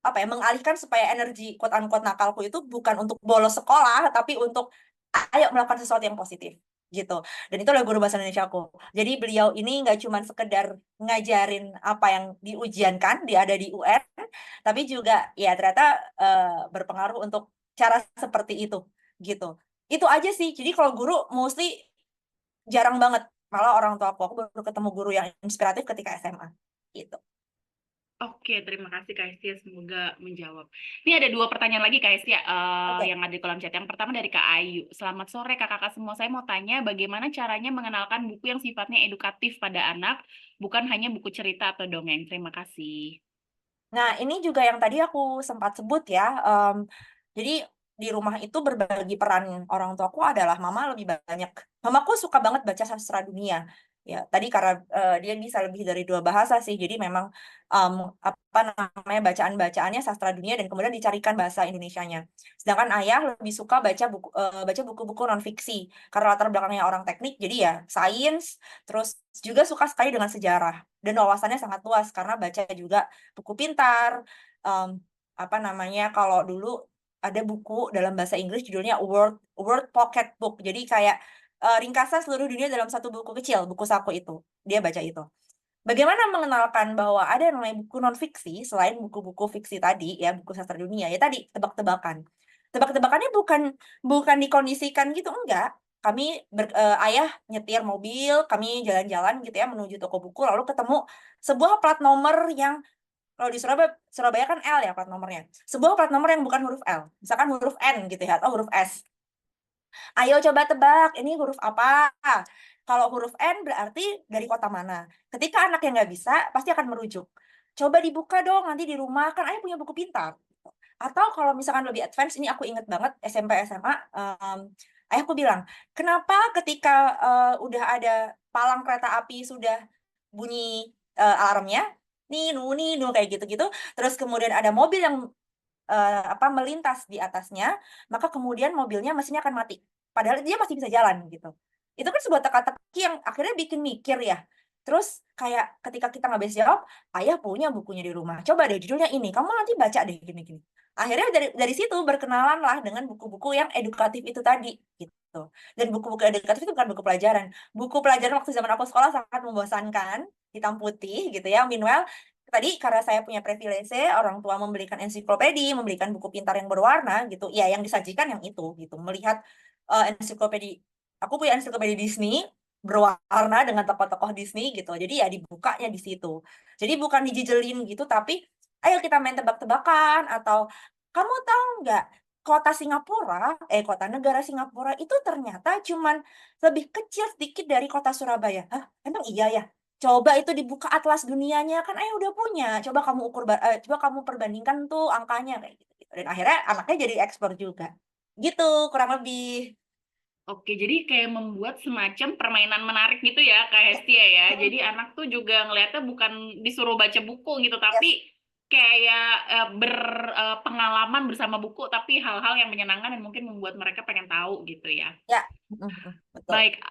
mengalihkan supaya energi quote unquote nakalku itu bukan untuk bolos sekolah, tapi untuk ayo melakukan sesuatu yang positif gitu. Dan itu adalah guru bahasa Indonesia aku. Jadi beliau ini nggak cuma sekedar ngajarin apa yang diujiankan, dia ada di UN, tapi juga ya ternyata berpengaruh untuk cara seperti itu gitu. Itu aja sih. Jadi kalau guru mostly jarang banget. Malah orang tua aku baru ketemu guru yang inspiratif ketika SMA gitu. Oke, terima kasih Kak Hestia, semoga menjawab. Ini ada 2 pertanyaan lagi Kak Hestia, Oke. yang ada di kolom chat. Yang pertama dari Kak Ayu. Selamat sore kakak-kakak semua. Saya mau tanya bagaimana caranya mengenalkan buku yang sifatnya edukatif pada anak, bukan hanya buku cerita atau dongeng. Terima kasih. Nah, ini juga yang tadi aku sempat sebut ya. Jadi di rumah itu berbagi peran orang tuaku adalah mama lebih banyak. Mamaku suka banget baca sastra dunia. Ya, tadi karena dia bisa lebih dari 2 bahasa sih. Jadi memang bacaan-bacaannya sastra dunia dan kemudian dicarikan bahasa Indonesianya. Sedangkan ayah lebih suka baca buku-buku non fiksi karena latar belakangnya orang teknik. Jadi ya sains, terus juga suka sekali dengan sejarah dan wawasannya sangat luas karena baca juga buku pintar, kalau dulu ada buku dalam bahasa Inggris judulnya Word Pocket Book. Jadi kayak ringkasan seluruh dunia dalam satu buku kecil, buku saku itu. Dia baca itu. Bagaimana mengenalkan bahwa ada yang namanya buku non-fiksi selain buku-buku fiksi tadi ya, buku sastra dunia ya tadi, tebak-tebakan. Tebak-tebakannya bukan dikondisikan gitu, enggak. Ayah nyetir mobil, kami jalan-jalan gitu ya menuju toko buku, lalu ketemu sebuah plat nomor yang kalau di Surabaya kan L ya plat nomornya. Sebuah plat nomor yang bukan huruf L, misalkan huruf N gitu ya atau huruf S. Ayo coba tebak, ini huruf apa? Kalau huruf N berarti dari kota mana? Ketika anak yang nggak bisa, pasti akan merujuk. Coba dibuka dong, nanti di rumah, kan ayah punya buku pintar. Atau kalau misalkan lebih advance, ini aku inget banget SMP, SMA, ayahku bilang, kenapa ketika udah ada palang kereta api sudah bunyi alarmnya, ninu, ninu, kayak gitu-gitu, terus kemudian ada mobil yang melintas di atasnya, maka kemudian mobilnya mesinnya akan mati. Padahal dia masih bisa jalan gitu. Itu kan sebuah teka-teki yang akhirnya bikin mikir ya. Terus kayak ketika kita nggak bisa jawab, ayah punya bukunya di rumah. Coba deh judulnya ini, kamu nanti baca deh gini-gini. Akhirnya dari situ berkenalan lah dengan buku-buku yang edukatif itu tadi gitu. Dan buku-buku edukatif itu bukan buku pelajaran. Buku pelajaran waktu zaman aku sekolah sangat membosankan, hitam putih gitu ya. Meanwhile, tadi karena saya punya privilege, orang tua membelikan ensiklopedi, membelikan buku pintar yang berwarna gitu. Ya, yang disajikan yang itu gitu. Melihat ensiklopedi, aku punya ensiklopedi Disney berwarna dengan tokoh-tokoh Disney gitu. Jadi ya dibukanya di situ. Jadi bukan dijijelin gitu, tapi ayo kita main tebak-tebakan atau kamu tahu nggak kota negara Singapura itu ternyata cuman lebih kecil sedikit dari kota Surabaya. Hah, emang iya ya? Coba itu dibuka atlas dunianya kan udah punya. Coba kamu perbandingkan tuh angkanya kayak gitu. Dan akhirnya anaknya jadi ekspor juga. Gitu kurang lebih. Oke, jadi kayak membuat semacam permainan menarik gitu ya, Kak Hestia ya. Jadi anak tuh juga ngelihatnya bukan disuruh baca buku gitu, Yes. tapi kayak berpengalaman bersama buku, tapi hal-hal yang menyenangkan dan mungkin membuat mereka pengen tahu gitu ya. Ya. Betul. Baik,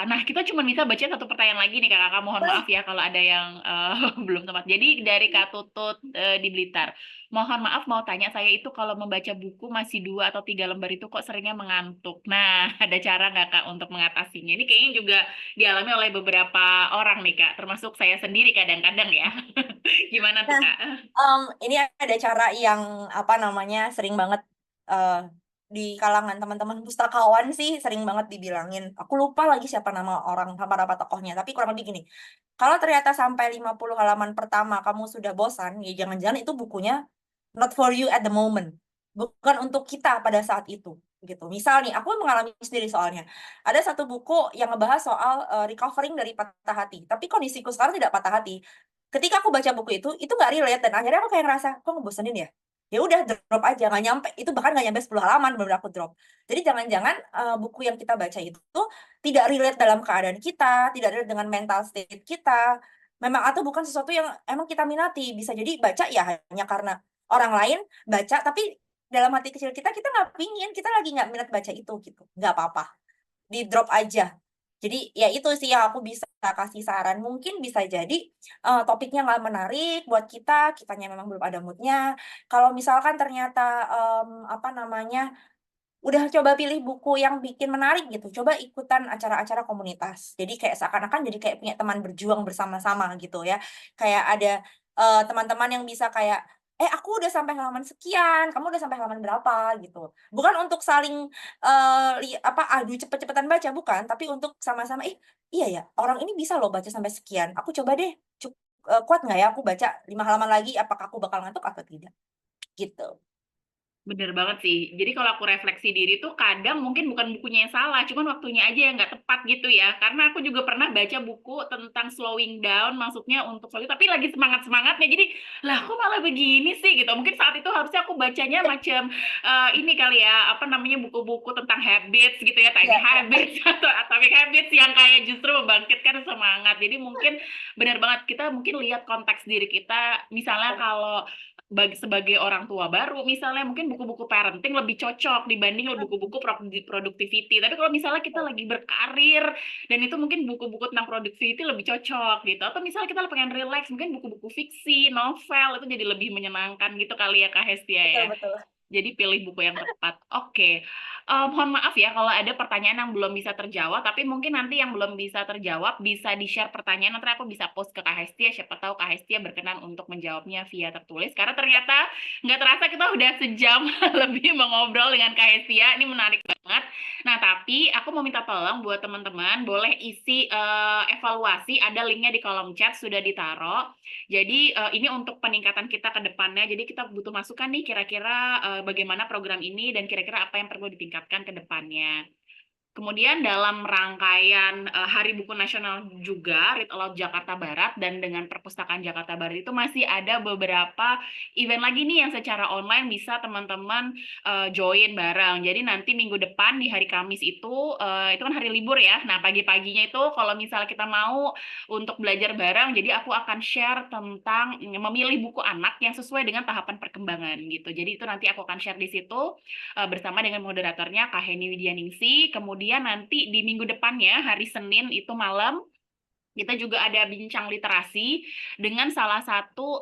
nah kita cuma bisa baca satu pertanyaan lagi nih Kakak, mohon maaf ya kalau ada yang belum tepat. Jadi dari Kak Tutut di Blitar, mohon maaf mau tanya saya itu kalau membaca buku masih 2 atau 3 lembar itu kok seringnya mengantuk. Nah, ada cara nggak Kak untuk mengatasinya? Ini kayaknya juga dialami oleh beberapa orang nih Kak, termasuk saya sendiri kadang-kadang ya. Gimana tuh Nah, Kak? ini ada cara yang sering banget di kalangan teman-teman pustakawan sih sering banget dibilangin. Aku lupa lagi siapa nama orang apa tokohnya, tapi kurang lebih gini. Kalau ternyata sampai 50 halaman pertama kamu sudah bosan, ya jangan-jangan itu bukunya not for you at the moment. Bukan untuk kita pada saat itu gitu. Misal nih, aku mengalami sendiri soalnya. Ada satu buku yang ngebahas soal recovering dari patah hati. Tapi kondisiku sekarang tidak patah hati. Ketika aku baca buku itu nggak relate dan akhirnya aku kayak ngerasa kok ngebosenin ya. Ya udah drop aja, nggak nyampe. Itu bahkan nggak nyampe 10 halaman baru aku drop. Jadi jangan-jangan buku yang kita baca itu tidak relate dalam keadaan kita, tidak relate dengan mental state kita. Memang atau bukan sesuatu yang emang kita minati. Bisa jadi baca ya hanya karena orang lain baca, tapi dalam hati kecil kita nggak pingin, kita lagi nggak minat baca itu gitu. Nggak apa-apa, di drop aja. Jadi ya itu sih yang aku bisa kasih saran. Mungkin bisa jadi topiknya nggak menarik buat kita, kitanya memang belum ada moodnya. Kalau misalkan ternyata udah coba pilih buku yang bikin menarik gitu, coba ikutan acara-acara komunitas. Jadi kayak seakan-akan jadi kayak punya teman berjuang bersama-sama gitu ya. Kayak ada teman-teman yang bisa kayak, aku udah sampai halaman sekian, kamu udah sampai halaman berapa gitu. Bukan untuk saling adu cepet-cepetan baca, bukan, tapi untuk sama-sama, iya ya, orang ini bisa loh baca sampai sekian. Aku coba deh, kuat nggak ya aku baca 5 halaman lagi, apakah aku bakal ngantuk atau tidak? Gitu. Bener banget sih. Jadi kalau aku refleksi diri tuh kadang mungkin bukan bukunya yang salah, cuman waktunya aja yang nggak tepat gitu ya. Karena aku juga pernah baca buku tentang slowing down, maksudnya untuk slowing, tapi lagi semangat-semangatnya. Jadi, lah kok malah begini sih gitu. Mungkin saat itu harusnya aku bacanya macam ini kali ya, apa namanya buku-buku tentang habits gitu ya, tiny Iya, habits atau atomic habits yang kayak justru membangkitkan semangat. Jadi mungkin benar banget kita mungkin lihat konteks diri kita. Misalnya kalau sebagai orang tua baru misalnya mungkin buku-buku parenting lebih cocok dibanding buku-buku productivity. Tapi kalau misalnya kita lagi berkarir dan itu mungkin buku-buku tentang productivity lebih cocok gitu. Atau misalnya kita pengen relax mungkin buku-buku fiksi, novel itu jadi lebih menyenangkan gitu kali ya Kak Hestia ya. betul-betul. Jadi pilih buku yang tepat. Oke. Mohon maaf ya kalau ada pertanyaan yang belum bisa terjawab, tapi mungkin nanti yang belum bisa terjawab bisa di-share pertanyaan, nanti aku bisa post ke Kak Hestia, siapa tahu Kak Hestia berkenan untuk menjawabnya via tertulis, karena ternyata nggak terasa kita udah sejam lebih mengobrol dengan Kak Hestia, ini menarik banget. Nah, tapi aku mau minta tolong buat teman-teman, boleh isi evaluasi, ada linknya di kolom chat, sudah ditaruh. Jadi ini untuk peningkatan kita ke depannya, jadi kita butuh masukan nih kira-kira bagaimana program ini dan kira-kira apa yang perlu ditingkatkan ke depannya. Kemudian dalam rangkaian Hari Buku Nasional juga, Read Aloud Jakarta Barat dan dengan Perpustakaan Jakarta Barat itu masih ada beberapa event lagi nih yang secara online bisa teman-teman join bareng. Jadi nanti minggu depan di hari Kamis itu kan hari libur ya. Nah, pagi-paginya itu kalau misalnya kita mau untuk belajar bareng, jadi aku akan share tentang memilih buku anak yang sesuai dengan tahapan perkembangan gitu. Jadi itu nanti aku akan share di situ bersama dengan moderatornya Kak Heni Widianingsi. Kemudian nanti di minggu depannya, hari Senin itu malam, kita juga ada bincang literasi dengan salah satu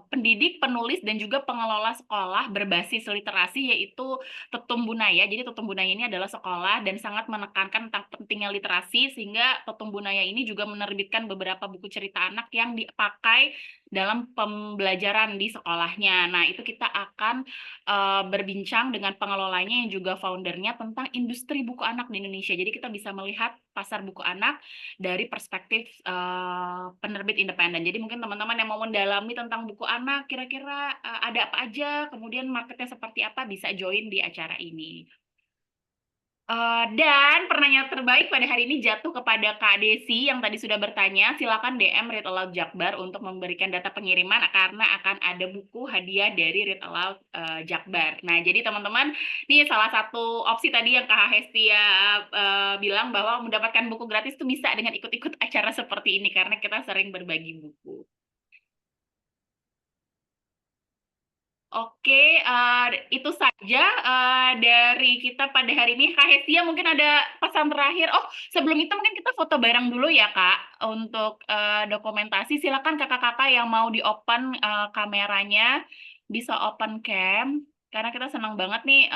pendidik, penulis, dan juga pengelola sekolah berbasis literasi, yaitu Tetum Bunaya. Jadi Tetum Bunaya ini adalah sekolah dan sangat menekankan tentang pentingnya literasi, sehingga Tetum Bunaya ini juga menerbitkan beberapa buku cerita anak yang dipakai dalam pembelajaran di sekolahnya. Nah, itu kita akan berbincang dengan pengelolanya yang juga foundernya tentang industri buku anak di Indonesia. Jadi kita bisa melihat pasar buku anak dari perspektif penerbit independen. Jadi mungkin teman-teman yang mau mendalami tentang buku anak, kira-kira ada apa aja, kemudian marketnya seperti apa, bisa join di acara ini. Dan pertanyaan terbaik pada hari ini jatuh kepada Kak Desi yang tadi sudah bertanya. Silakan DM Read Aloud Jakbar untuk memberikan data pengiriman karena akan ada buku hadiah dari Read Aloud Jakbar. Nah, jadi teman-teman, ini salah satu opsi tadi yang Kak Hestia bilang bahwa mendapatkan buku gratis itu bisa dengan ikut-ikut acara seperti ini karena kita sering berbagi buku. Oke, itu saja dari kita pada hari ini. Kak Hestia mungkin ada pesan terakhir. Oh, sebelum itu mungkin kita foto bareng dulu ya, Kak, untuk dokumentasi. Silakan kakak-kakak yang mau di-open kameranya, bisa open cam. Karena kita senang banget nih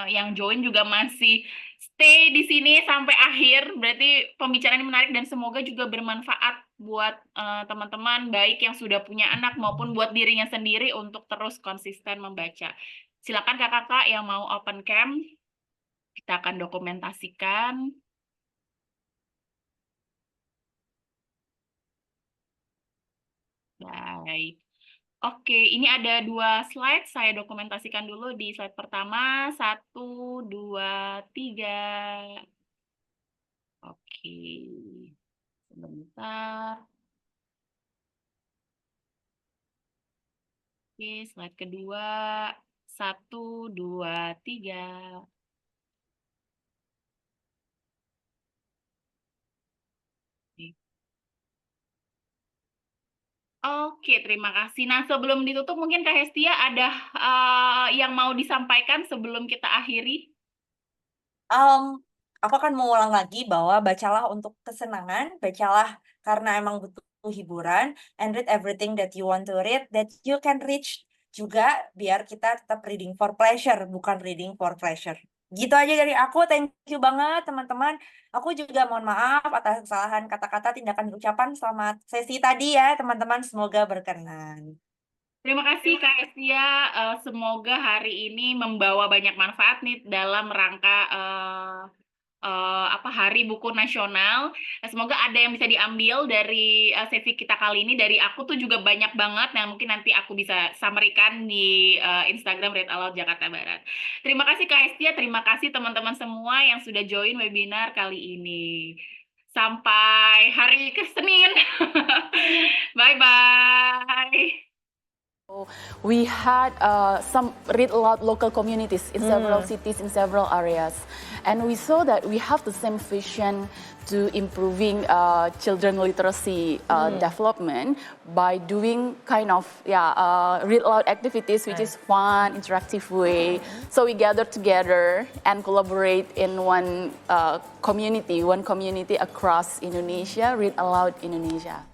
yang join juga masih stay di sini sampai akhir. Berarti pembicaraan ini menarik dan semoga juga bermanfaat buat teman-teman baik yang sudah punya anak maupun buat dirinya sendiri untuk terus konsisten membaca. Silakan kakak-kakak yang mau open cam, kita akan dokumentasikan. Baik. Oke, ini ada 2 slide, saya dokumentasikan dulu di slide pertama, 1, 2, 3. Oke, sebentar. Oke, slide kedua, 1, 2, 3. Oke, terima kasih. Nah, sebelum ditutup mungkin Kak Hestia ada yang mau disampaikan sebelum kita akhiri? Aku akan mengulang lagi bahwa bacalah untuk kesenangan, bacalah karena emang butuh hiburan, and read everything that you want to read, that you can reach juga, biar kita tetap reading for pleasure, bukan reading for pleasure. Gitu aja dari aku, thank you banget teman-teman. Aku juga mohon maaf atas kesalahan kata-kata, tindakan, ucapan. Selamat sesi tadi ya teman-teman, semoga berkenan. Terima kasih Kak Hestia. Semoga hari ini membawa banyak manfaat nih dalam rangka Hari Buku Nasional. Semoga ada yang bisa diambil dari sesi kita kali ini. Dari aku tuh juga banyak banget yang mungkin nanti aku bisa summary-kan di Instagram Read Aloud Jakarta Barat. Terima kasih Kak Hestia, terima kasih teman-teman semua yang sudah join webinar kali ini. Sampai hari Senin. Bye-bye. We had some read aloud local communities in several cities, in several areas. And we saw that we have the same vision to improving children literacy development by doing kind of read aloud activities, which is fun, interactive way. So we gather together and collaborate in one community across Indonesia, Read Aloud Indonesia.